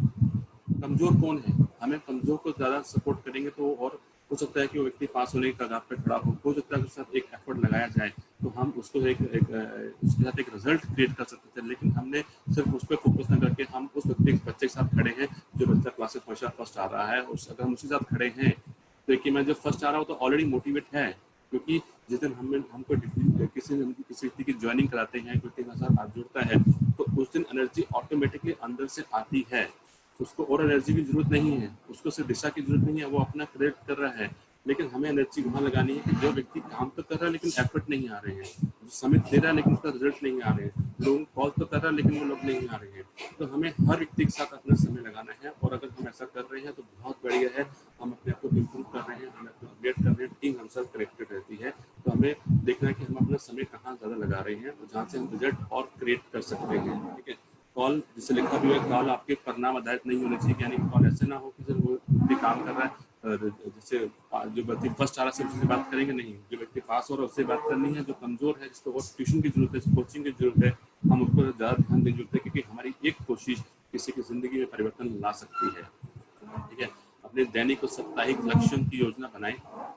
कमजोर कौन है? हमें कमजोर को ज्यादा सपोर्ट करेंगे तो और हो सकता है कि वो व्यक्ति पास होने की कगार पे खड़ा हो सकता है उसके साथ एक एफर्ट लगाया जाए तो हम उसको उसके साथ एक रिजल्ट क्रिएट कर सकते थे। लेकिन हमने सिर्फ उस पर फोकस न करके हम उस बच्चे के साथ खड़े हैं जो बच्चा क्लास में हमेशा फर्स्ट आ रहा है, और अगर हम उसके साथ खड़े हैं तो देखिए मैं जब फर्स्ट आ रहा हूँ तो ऑलरेडी मोटिवेट है, क्योंकि जिस दिन हमको किसी व्यक्ति की ज्वाइनिंग कराते हैं, व्यक्ति के साथ हाथ जुड़ता है तो उस दिन एनर्जी ऑटोमेटिकली अंदर से आती है। उसको और एनर्जी की जरूरत नहीं है, उसको सिर्फ दिशा की जरूरत नहीं है, वो अपना क्रिएट कर रहा है। लेकिन हमें एनर्जी वहां लगानी है कि जो व्यक्ति काम तो कर रहा है लेकिन एफर्ट नहीं आ रहे हैं, जो समय दे रहा है लेकिन उसका रिजल्ट नहीं आ रहे हैं, लोग कॉल तो कर रहा है लेकिन वो लोग नहीं आ रहे हैं। तो हमें हर व्यक्ति के साथ अपना समय लगाना है, और अगर हम ऐसा कर रहे हैं तो बहुत बढ़िया है, हम अपने आप को इम्प्रूव कर रहे हैं, हम अपना अपडेट कर रहे हैं, टीम हमसे कनेक्टेड रहती है। तो हमें देखना है कि हम अपना समय कहाँ ज्यादा लगा रहे हैं और जहाँ से हम रिजल्ट और क्रिएट कर सकते हैं। ठीक है, कॉल जिसे लिखा भी है, कॉल आपके परिणाम आधारित नहीं होने चाहिए, यानी कॉल ऐसे ना हो कि सर वो व्यक्ति काम कर रहा है जैसे जो व्यक्ति फर्स्ट आ रहा है उससे बात करेंगे नहीं, जो व्यक्ति पास हो रहा है उससे बात करनी है, जो कमजोर है जिसको बहुत ट्यूशन की जरूरत है, कोचिंग की जरूरत है, हम उसको ज्यादा ध्यान देने की जरूरत है, क्योंकि हमारी एक कोशिश किसी की जिंदगी में परिवर्तन ला सकती है। ठीक है, अपने दैनिक और साप्ताहिक लक्ष्यों की योजना बनाएं,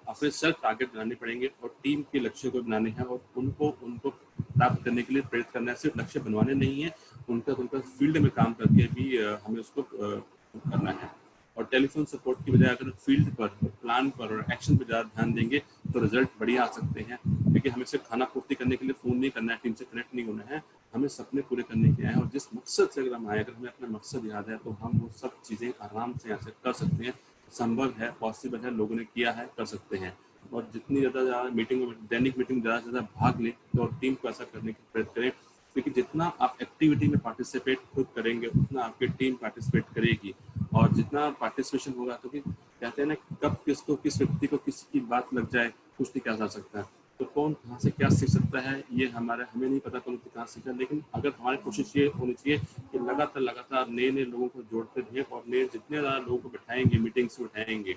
अपने सेल्फ टारगेट बनाने पड़ेंगे और टीम के लक्ष्यों को बनाने हैं और उनको प्राप्त करने के लिए प्रेरित करना है। सिर्फ लक्ष्य बनवाने नहीं है, उनका फील्ड में काम करके भी हमें उसको करना है। और टेलीफोन सपोर्ट की बजाय अगर फील्ड पर, प्लान पर और एक्शन पर ज़्यादा ध्यान देंगे तो रिजल्ट बढ़िया आ सकते हैं। क्योंकि हमें सिर्फ खाना पूर्ति करने के लिए फ़ोन नहीं करना है, टीम से कनेक्ट नहीं होना है, हमें सपने पूरे करने के हैं। और जिस मकसद से अगर हम आए, अगर हमें अपना मकसद याद है तो हम वो सब चीज़ें आराम से यहाँ से कर सकते हैं। संभव है, पॉसिबल है, लोगों ने किया है, कर सकते हैं। और जितनी ज़्यादा मीटिंग, दैनिक मीटिंग ज़्यादा से ज़्यादा भाग लें तो टीम को ऐसा करने की प्रयत्न करें, क्योंकि जितना आप एक्टिविटी में पार्टिसिपेट खुद करेंगे उतना आपकी टीम पार्टिसिपेट करेगी। और जितना पार्टिसिपेशन होगा तो कहते हैं ना, कब किसको, किस व्यक्ति को किसी की बात लग जाए कुछ नहीं कहा जा सकता है। तो कौन कहाँ से क्या सीख सकता है ये हमें नहीं पता कौन कहाँ सीखा, लेकिन अगर हमारी कोशिश ये होनी चाहिए कि लगातार नए लोगों को जोड़ते रहें और नए जितने ज़्यादा लोगों को बैठाएंगे, मीटिंग्स बैठाएंगे,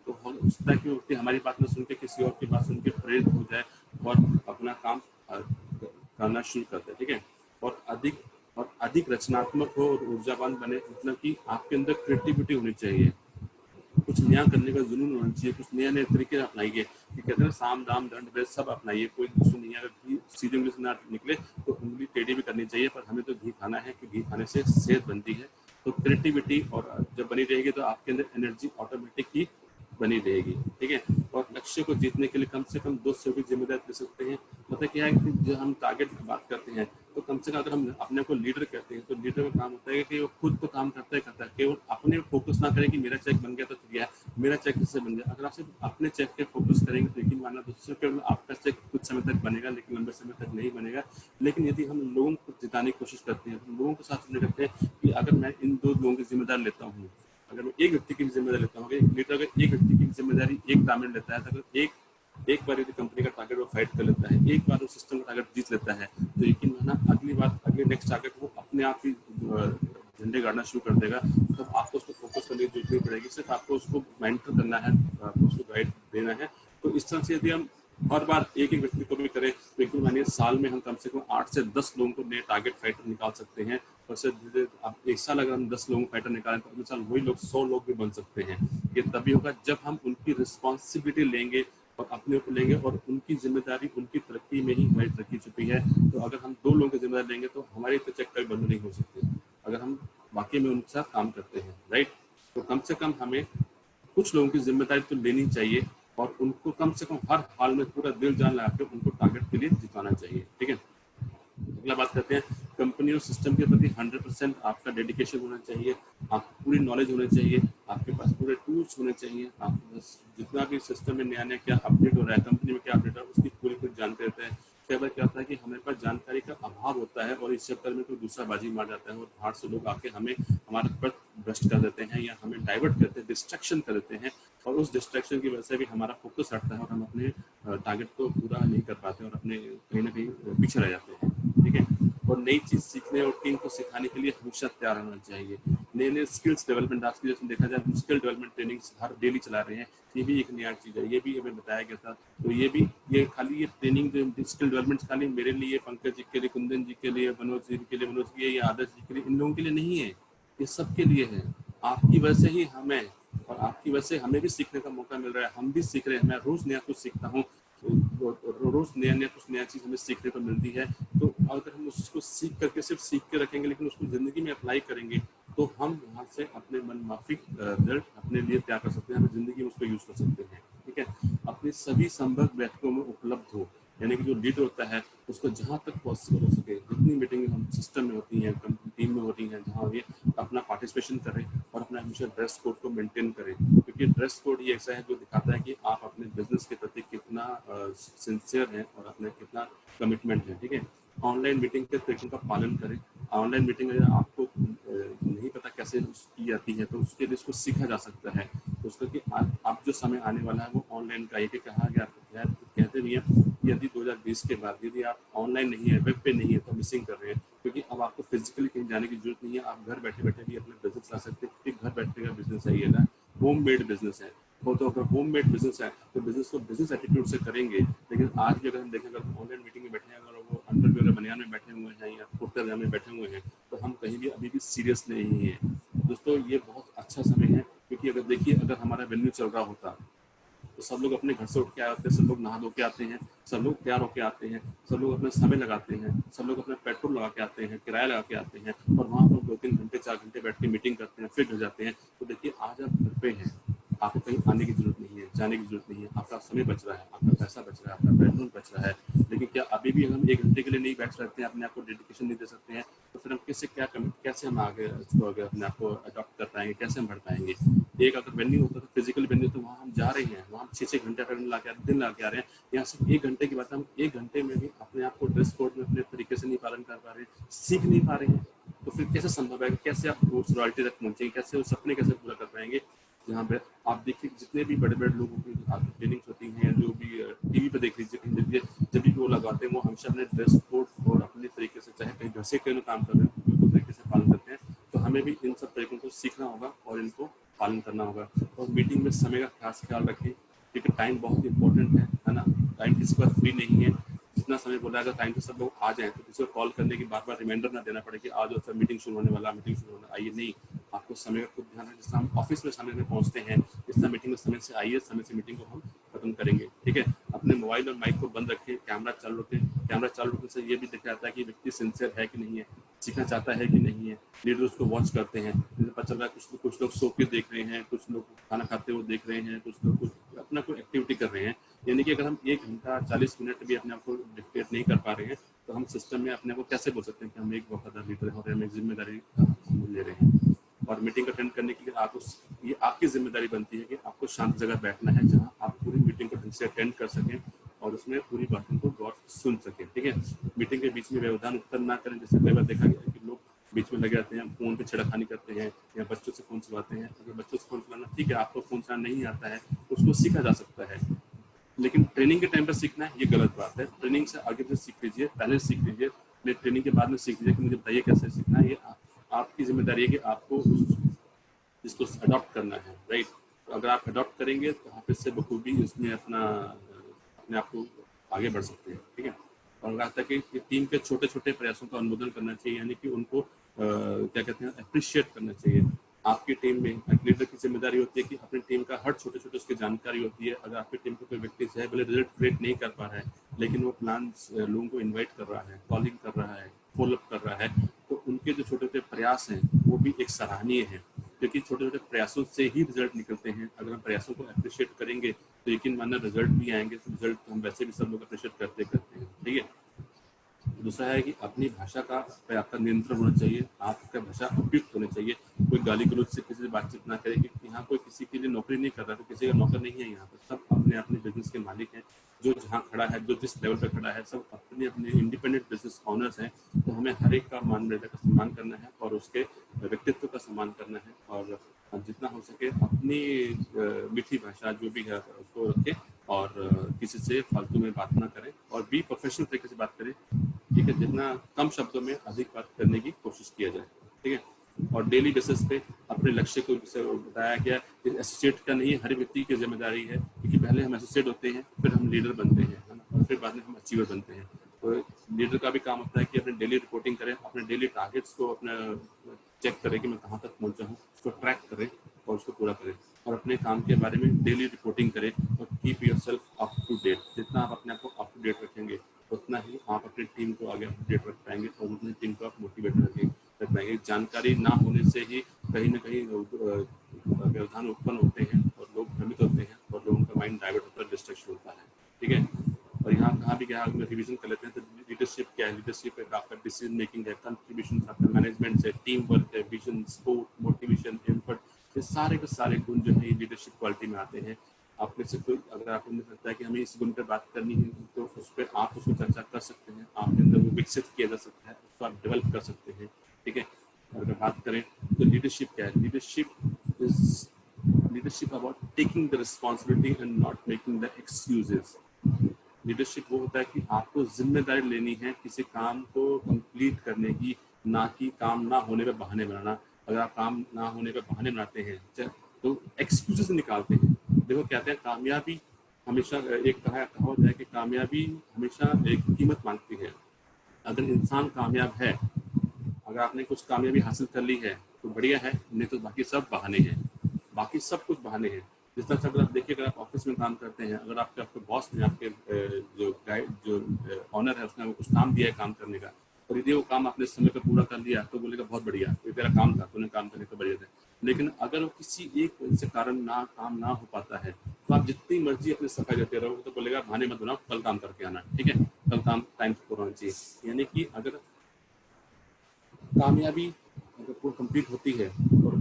तो हो सकता है कि व्यक्ति हमारी बात न सुन के किसी और की बात सुन के प्रेरित हो जाए और अपना काम करना शुरू कर दे। ठीक है, और अधिक रचनात्मक हो और ऊर्जावान बने, मतलब कि आपके अंदर क्रिएटिविटी होनी चाहिए, कुछ नया करने का जुनून होना चाहिए, कुछ नए तरीके अपनाइए। कि कहते हैं साम दाम दंड भेद सब अपनाइए, कोई कुछ नहीं है। अगर घी सीधे उंगली से ना निकले तो उंगली टेढ़ी भी करनी चाहिए, पर हमें तो घी खाना है कि घी खाने से सेहत बनती है। तो क्रिएटिविटी और जब बनी रहेगी तो आपके अंदर एनर्जी ऑटोमेटिक ही बनी रहेगी। ठीक है, और लक्ष्य को जीतने के लिए कम से कम 2 की जिम्मेदारी ले सकते हैं। मतलब क्या है कि जो हम टारगेट की बात करते हैं तो कम से कम अगर हम अपने को लीडर कहते हैं तो लीडर का काम होता है कि वो खुद तो काम करता है, केवल अपने फोकस ना करें कि मेरा चेक बन गया तो गया, मेरा चेक किससे बन गया। अगर आप सिर्फ अपने चेक पे फोकस करेंगे तो यकीन मानना दूसरे केवल आपका चेक कुछ समय तक बनेगा लेकिन लंबे समय तक नहीं बनेगा। लेकिन यदि हम लोगों को जिताने की कोशिश करते हैं, लोगों के साथ करते हैं कि अगर मैं इन 2 लोगों की जिम्मेदारी लेता हूँ, अगर मैं एक व्यक्ति की जिम्मेदारी लेता हूँ, लीडर अगर एक व्यक्ति की जिम्मेदारी एक टारगेट लेता है, तो अगर एक बार यदि कंपनी का टारगेट वो फाइट कर लेता है, एक बार वो सिस्टम का टारगेट जीत लेता है, तो यकीन मानना अगले नेक्स्ट टारगेट वो अपने आप ही झंडे गाड़ना शुरू कर देगा। तो आपको उसको फोकस करने की जरूरत नहीं पड़ेगी, सिर्फ आपको उसको मेंटर करना है, आपको उसको गाइड देना है। तो इस तरह से यदि हम हर बार एक व्यक्ति को भी करें तो यकीन मानिए साल में हम कम से कम 8 से 10 लोगों को नए टारगेट फाइटर निकाल सकते हैं। और सिर्फ आप एक साल अगर हम 10 लोगों को फाइटर निकालें तो अगले साल वही लोग 100 लोग भी बन सकते हैं। ये तभी होगा जब हम उनकी रिस्पॉन्सिबिलिटी लेंगे और अपने ऊपर लेंगे, और उनकी जिम्मेदारी उनकी तरक्की में ही हमारी तरक्की छुपी है। तो अगर हम 2 लोगों की जिम्मेदारी लेंगे तो हमारी तो चेक कभी बंद नहीं हो सकती अगर हम वाकई में उनके साथ काम करते हैं, राइट। तो कम से कम हमें कुछ लोगों की जिम्मेदारी तो लेनी चाहिए और उनको कम से कम हर हाल में पूरा दिल जान लगा के उनको टारगेट के लिए जिताना चाहिए। ठीक है, अगला बात करते हैं कंपनी और सिस्टम के प्रति 100% आपका डेडिकेशन होना चाहिए। आपको पूरी नॉलेज होनी चाहिए, आपके पास पूरे टूल्स होने चाहिए, आपके पास जितना भी सिस्टम में नया नया क्या अपडेट हो रहा है, कंपनी में क्या अपडेट हो रहा है, उसकी पूरी पूरी जानते रहते हैं। कई बार क्या होता है कि हमारे पास जानकारी का अभाव होता है और इस चक्कर में कोई दूसरा बाजी मार जाता है और बाहर से लोग आके हमें हमारा पथ भ्रष्ट कर देते हैं या हमें डाइवर्ट करते हैं, डिस्ट्रैक्शन कर देते हैं, और उस डिस्ट्रैक्शन की वजह से भी हमारा फोकस हटता है और हम अपने टारगेट को पूरा नहीं कर पाते और अपने कहीं ना कहीं पीछे रह जाते हैं। ठीक है, और नई चीज सीखने और टीम को सिखाने के लिए हमेशा तैयार होना चाहिए। नए नए स्किल्स डेवलपमेंट, आज की जैसे देखा जाए हम स्किल डेवलपमेंट ट्रेनिंग हर डेली चला रहे हैं, ये भी एक नया चीज है, ये भी हमें बताया गया था। तो ये भी, ये खाली ये ट्रेनिंग जो स्किल डेवलपमेंट खाली मेरे लिए, पंकज जी के लिए, कुंदन जी के लिए, मनोज जी के लिए, मनोज के लिए या आदर्श जी के लिए, इन लोगों के लिए नहीं है, ये सबके लिए है। आपकी वजह से ही हमें, और आपकी वजह से हमें भी सीखने का मौका मिल रहा है, हम भी सीख रहे हैं। मैं रोज नया कुछ सीखता हूँ, रोज नया नया कुछ नया चीज हमें सीखने को मिलती है। तो अगर हम उसको सीख करके सिर्फ सीख के रखेंगे लेकिन उसको जिंदगी में अप्लाई करेंगे तो हम वहाँ से अपने मन माफिक रिजल्ट अपने लिए तैयार कर सकते हैं, हम जिंदगी में उसको यूज कर सकते हैं। ठीक है, अपनी सभी संभव बैठकों में उपलब्ध हो, यानी कि जो लीडर होता है उसको जहाँ तक पॉसिबल हो सके, जितनी मीटिंग हम सिस्टम में होती हैं, टीम में होती हैं, जहाँ ये अपना पार्टिसिपेशन करें और अपना हमेशा ड्रेस कोड को मेंटेन करें, क्योंकि ड्रेस कोड ही ऐसा है जो दिखाता है कि आप अपने बिजनेस के प्रति कितना सिंसियर हैं और अपने कितना कमिटमेंट है। ठीक है, ऑनलाइन मीटिंग के तरीकों का पालन करें। ऑनलाइन मीटिंग अगर आपको नहीं पता कैसे की जाती है तो उसके लिए इसको सीखा जा सकता है। तो उसका कि आप जो समय आने वाला है वो ऑनलाइन का, ये कहा गया कहते भी हैं यदि 2020 के बाद यदि आप ऑनलाइन नहीं है, वेब पे नहीं है, तो मिसिंग कर रहे हैं, क्योंकि अब आपको फिजिकली कहीं जाने की जरूरत नहीं है, आप घर बैठे बैठे भी अपना बिजनेस ला सकते हैं, क्योंकि घर बैठे का बिजनेस है, ये ना होम मेड बिजनेस है। वो तो अगर होम मेड बिजनेस है तो बिजनेस को बिजनेस एटीट्यूड से करेंगे। लेकिन आज भी अगर हम देखें, अगर ऑनलाइन मीटिंग में बैठे हैं, अगर वो अंडरवियर बनियान में बैठे हुए हैं या कुर्ते में बैठे हुए हैं, तो हम कहीं भी अभी भी सीरियस नहीं है। दोस्तों ये बहुत अच्छा समय है, क्योंकि अगर देखिए अगर हमारा वेन्यू चल रहा होता तो सब लोग अपने घर से उठ के आते हैं, सब लोग नहा धो के आते हैं, सब लोग तैयार होके आते हैं, सब लोग अपना समय लगाते हैं, सब लोग अपना पेट्रोल लगा के आते हैं, किराया लगा के आते हैं, और वहाँ पर 2-3 घंटे 4 घंटे बैठ के मीटिंग करते हैं, फिर घर जाते हैं। तो देखिए आज आप घर पे हैं, आपको कहीं आने की जरूरत नहीं है, जाने की जरूरत नहीं है, आपका समय बच रहा है, आपका पैसा बच रहा है, आपका पेट्रोल बच रहा है। लेकिन क्या अभी भी हम 1 घंटे के लिए नहीं बैठ सकते हैं, अपने आप को डेडिकेशन नहीं दे सकते हैं, तो फिर हम कैसे हम आगे अपने आप को अडॉप्ट कर पाएंगे, कैसे हम बढ़ पाएंगे। एक अगर वेन्यू होता तो फिजिकल वेन्यू, तो वहाँ हम जा रहे हैं, वहाँ हम 6-6 घंटे दिन ला के आ रहे हैं, यहाँ सिर्फ 1 घंटे की बात है, हम 1 घंटे में भी अपने आप को ड्रेस कोड में अपने तरीके से नहीं पालन कर पा रहे हैं, सीख नहीं पा रहे हैं, तो फिर कैसे संभव है, कैसे आप उस रॉयल्टी तक पहुंचेंगे, कैसे उस सपने कैसे पूरा कर पाएंगे। जहाँ पे आप देखिए जितने भी बड़े बड़े लोगों की ट्रेनिंग्स होती हैं, जो भी टीवी पे देख लीजिए, जब भी वो लगाते हैं वो हमेशा अपने ड्रेस कोड और अपने तरीके से, चाहे कहीं घर से कहीं काम कर रहे हैं, तो तरीके से पालन करते हैं। तो हमें भी इन सब तरीकों को सीखना होगा और इनको पालन करना होगा। और मीटिंग में समय का खास ख्याल रखें, क्योंकि टाइम बहुत इंपॉर्टेंट है ना। टाइम किसी का फ्री नहीं है, जितना समय बोला है टाइम पे सब लोग आ जाएं, तो किसी को कॉल करने की बार बार रिमाइंडर ना देना पड़े कि आज और सर मीटिंग शुरू होने वाला, मीटिंग शुरू होने आइए, नहीं, आपको समय का खुद ध्यान है। जिस हम ऑफिस में समय में पहुंचते हैं, इस तरह मीटिंग में समय से आइए, समय से मीटिंग को हम खत्म करेंगे। ठीक है, अपने मोबाइल और माइक को बंद रखें, कैमरा चालू रखें। कैमरा चालू रखने से ये भी दिख जाता है कि व्यक्ति सिंसियर है कि नहीं है, सीखना चाहता है कि नहीं है। लीडर उसको वॉच करते हैं, पता चल रहा है कुछ लोग सो के देख रहे हैं, कुछ लोग खाना खाते हुए देख रहे हैं, कुछ लोग कुछ अपना कोई एक्टिविटी कर रहे हैं। यानी कि अगर हम 1 घंटा 40 मिनट भी अपने आप को डिक्टेट नहीं कर पा रहे हैं, तो हम सिस्टम में अपने को कैसे बोल सकते हैं कि हम एक वफादार लीडर हैं और हम एक जिम्मेदारी ले रहे हैं। और मीटिंग अटेंड करने के लिए ये आपकी जिम्मेदारी बनती है कि आपको शांत जगह बैठना है, जहां आप पूरी मीटिंग को ढंग से अटेंड कर सकें और उसमें पूरी बातों को गौर से सुन सकें। ठीक है, मीटिंग के बीच में व्यवधान उत्तर ना करें। जैसे कई बार देखा गया है कि लोग बीच में लगे रहते हैं, फोन पे छेड़खानी करते हैं या बच्चों से फोन चलाते हैं। अगर बच्चों से फोन चलाना ठीक है, आपको फोन चलाना नहीं आता है, उसको सीखा जा सकता है, लेकिन ट्रेनिंग के टाइम पर सीखना है ये गलत बात है। ट्रेनिंग से आगे से सीख लीजिए, पहले सीख लीजिए, ट्रेनिंग के बाद में सीख लीजिए कि मुझे बताइए कैसे सीखना है। ये आपकी जिम्मेदारी है कि आपको इसको अडॉप्ट करना है, राइट। तो अगर आप अडॉप्ट करेंगे तो आप इससे बखूबी इसमें अपने आप को आगे बढ़ सकते हैं। ठीक है, और कहा था कि टीम के छोटे छोटे प्रयासों का अनुमोदन करना चाहिए, यानी कि उनको क्या कहते हैं, अप्रिशिएट करना चाहिए। आपकी टीम में एक लीडर की जिम्मेदारी होती है कि अपनी टीम का हर छोटे छोटे उसकी जानकारी होती है। अगर आपकी टीम को कोई व्यक्ति है भले रिजल्ट क्रिएट नहीं कर पा रहा है, लेकिन वो प्लान लोगों को इन्वाइट कर रहा है, कॉलिंग कर रहा है, फॉलोअप कर रहा है, तो उनके जो छोटे छोटे प्रयास हैं वो भी एक सराहनीय है, क्योंकि छोटे छोटे प्रयासों से ही रिजल्ट निकलते हैं। अगर हम प्रयासों को अप्रिशिएट करेंगे तो यकीन मानना रिजल्ट भी आएंगे। तो रिजल्ट हम वैसे भी सब लोग अप्रिशिएट करते हैं। ठीक है, दूसरा है कि अपनी भाषा का पे आपका नियंत्रण होना चाहिए, आपका भाषा उपयुक्त होनी चाहिए। कोई गाली गलौज से किसी से बातचीत ना करे, कि यहाँ कोई किसी के लिए नौकरी नहीं कर रहा, तो किसी का नौकर नहीं है। यहाँ पर सब अपने अपने बिजनेस के मालिक हैं। जो जहाँ खड़ा है, जो जिस लेवल पर खड़ा है, सब अपने अपने इंडिपेंडेंट बिजनेस ऑनर्स हैं। तो हमें हर एक का मान मर्यादा का सम्मान करना है और उसके व्यक्तित्व का सम्मान करना है, और जितना हो सके अपनी मीठी भाषा जो भी है उसको रखें, और किसी से फालतू में बात ना करें, और भी प्रोफेशनल तरीके से बात करें। ठीक है, जितना कम शब्दों में अधिक बात करने की कोशिश किया जाए। ठीक है, और डेली बेसिस पे अपने लक्ष्य को, जैसे बताया गया, एसोसिएट का नहीं, हर व्यक्ति की जिम्मेदारी है, क्योंकि पहले हम एसोसिएट होते हैं, फिर हम लीडर बनते हैं, है ना, और फिर बाद में हम अचीवर बनते हैं। तो लीडर का भी काम होता है कि अपने डेली रिपोर्टिंग करें, अपने डेली टारगेट्स को अपना चेक करें कि मैं कहाँ तक पहुँचा हूँ, उसको ट्रैक करें और उसको पूरा करें, और अपने काम के बारे में डेली रिपोर्टिंग करें, और keep yourself up to date. जितना आप अपने आप को अप टू डेट रखेंगे, उतना ही आप अपनी टीम को आगे अप टू डेट रख पाएंगे, और उतनी टीम को आप मोटिवेट रख पाएंगे। जानकारी ना होने से ही कहीं ना कहीं व्यवधान उत्पन्न होते हैं, और लोग भ्रमित होते हैं, और लोगों का माइंड डाइवर्ट होता है, डिस्ट्रैक्शन होता है। ठीक है, और यहाँ कहाँ भी क्या रिवीजन कर लेते हैं, तो लीडरशिप क्या है? लीडरशिप एक आपका डिसीजन मेकिंग है, कंट्रीब्यूशन आपका मैनेजमेंट है, टीम वर्क है, विजन, सपोर्ट, मोटिवेशन, इनपुट, ये सारे के सारे गुण जो है लीडरशिप क्वालिटी में आते हैं। आप में से कोई अगर आपको लगता है कि हमें इस गुण पर बात करनी है, तो उस पर आप उसको चर्चा कर सकते हैं, आपके अंदर वो विकसित किया जा सकता है, उसको आप डेवलप कर सकते हैं। ठीक है, अगर बात करें तो लीडरशिप क्या है? Leadership about taking the responsibility and not making the excuses. Leadership वो होता है कि आपको जिम्मेदारी लेनी है किसी काम को कंप्लीट करने की, ना कि काम ना होने पे बहाने बनाना। अगर आप काम ना होने पे बहाने बनाते हैं तो एक्सक्यूजेस निकालते हैं। देखो कहते हैं कामयाबी हमेशा, एक कहावत है कि कामयाबी हमेशा एक कीमत मांगती है। अगर इंसान कामयाब है, अगर आपने कुछ कामयाबी हासिल कर ली है तो बढ़िया है, नहीं तो बाकी सब बहाने हैं, बाकी सब कुछ बहाने हैं। जिस तरह से अगर आप देखिए, अगर आप ऑफिस में काम करते हैं, अगर आपके बॉस ने, आपके जो ऑनर है, उसने वो कुछ काम दिया है काम करने का, और यदि वो काम आपने समय पर पूरा कर लिया तो बोलेगा बहुत बढ़िया, ये तेरा काम था, तूने काम करने का बढ़िया था। लेकिन अगर वो किसी एक से कारण काम ना हो पाता है, तो आप जितनी मर्जी अपनी सफाई देते रहो, तो बोलेगा बहाने मत बनाओ, कल काम करके आना। ठीक है, कल काम टाइम से पूरा होना चाहिए। यानी कि अगर कामयाबी अगर कोई कंप्लीट होती है और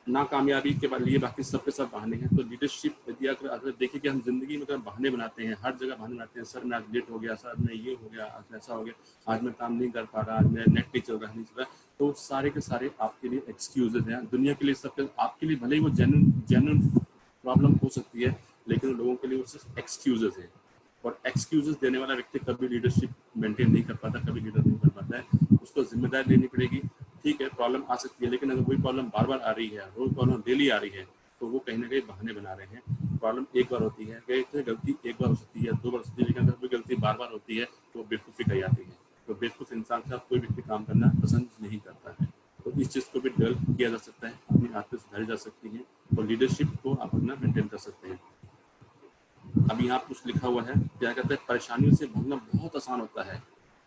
ना कामयाबी के बाद लिए बाकी सब के सब बहाने हैं, तो लीडरशिप यदि अगर देखिए कि हम जिंदगी में अगर बहाने बनाते हैं, हर जगह बहाने बनाते हैं, सर मैं आज लेट हो गया, सर मैं ये हो गया, आज ऐसा हो गया, आज मैं काम नहीं कर पा रहा, आज मेरा नेट नहीं चल रहा, नहीं चल रहा, तो सारे के सारे आपके लिए एक्सक्यूजेज हैं। दुनिया के लिए सबके, आपके लिए भले ही वो जेन्युइन प्रॉब्लम हो सकती है, लेकिन लोगों के लिए वो सिर्फ एक्सक्यूजेज है। और एक्सक्यूजेस देने वाला व्यक्ति कभी लीडरशिप मेंटेन नहीं कर पाता, कभी लीडर नहीं कर पाता है। उसको जिम्मेदारी लेनी पड़ेगी। ठीक है, प्रॉब्लम आ सकती है, लेकिन अगर वही प्रॉब्लम बार बार आ रही है, रोज प्रॉब्लम डेली आ रही है, तो वो कहीं ना कहीं बहाने बना रहे हैं। प्रॉब्लम एक बार होती है, गलती एक बार हो सकती है, 2 बार हो सकती है, लेकिन अगर कोई गलती बार बार होती है तो बेवकूफ़ी कहलाती है। तो बेवकूफ़ इंसान के साथ कोई व्यक्ति काम करना पसंद नहीं करता है। तो इस चीज़ को भी डेवलप किया जा सकता है, अपनी आदतें सुधारी जा सकती हैं, और लीडरशिप को आप अपना मेंटेन कर सकते हैं। अभी यहाँ कुछ लिखा हुआ है, क्या कहते हैं, परेशानियों से भागना बहुत आसान होता है।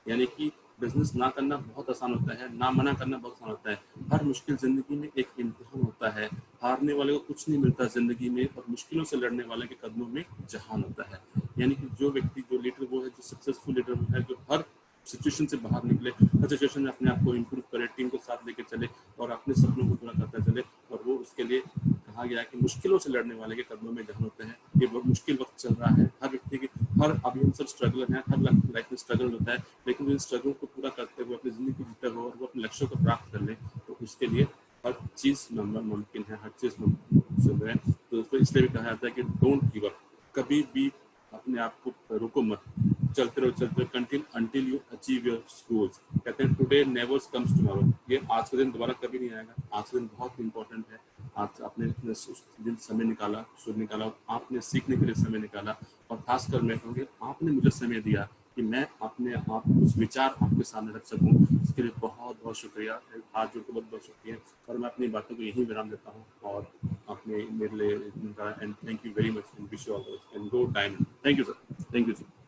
यानी कि बिजनेस ना करना बहुत आसान होता है, ना मना करना बहुत आसान होता है। हर मुश्किल जिंदगी में एक इम्तिहान होता है। हारने वाले को कुछ नहीं मिलता जिंदगी में, और मुश्किलों से लड़ने वाले के कदमों में जहान होता है। यानी कि जो व्यक्ति, जो लीडर वो है, जो सक्सेसफुल लीडर वो है, जो हर सिचुएशन से बाहर निकले, हर सिचुएशन में अपने आप को इम्प्रूव करे, टीम को साथ लेके चले, और अपने सपनों को पूरा करता चले। और वो उसके लिए कहा गया कि मुश्किलों से लड़ने वाले के कदमों में जहान होते हैं। ये बहुत मुश्किल वक्त चल रहा है हर व्यक्ति की, अभी हम सब स्ट्रगल हैं, हर लाइफ में स्ट्रगल होता है, लेकिन इन स्ट्रगल को पूरा करते हुए अपनी जिंदगी जीते हुए और वो अपने लक्ष्यों को प्राप्त कर ले, तो उसके लिए हर चीज मुमकिन है, हर चीज मुमकिन है। तो उसको इसलिए भी कहा जाता है कि डोंट गिव अप, कभी भी अपने आप को रोको मत, चलते रहो until you achieve your goals। कहते हैं टुडे नेवर कम्स टुमारो, ये आज का दिन दोबारा कभी नहीं आएगा। आज का दिन बहुत इंपॉर्टेंट है। आज आपने दिन समय निकाला, शुभ निकाला, आपने सीखने के लिए समय निकाला, और खासकर मैं कहूँगी आपने मुझे समय दिया कि मैं अपने आप कुछ विचार आपके सामने रख सकूं। इसके लिए बहुत बहुत शुक्रिया, हाथ जोड़ के बहुत बहुत शुक्रिया। और मैं अपनी बातों को यहीं विराम देता हूँ, और अपने मेरे लिए and thank you very much, and wish you all the best, and go diamond. Thank you sir, thank you sir.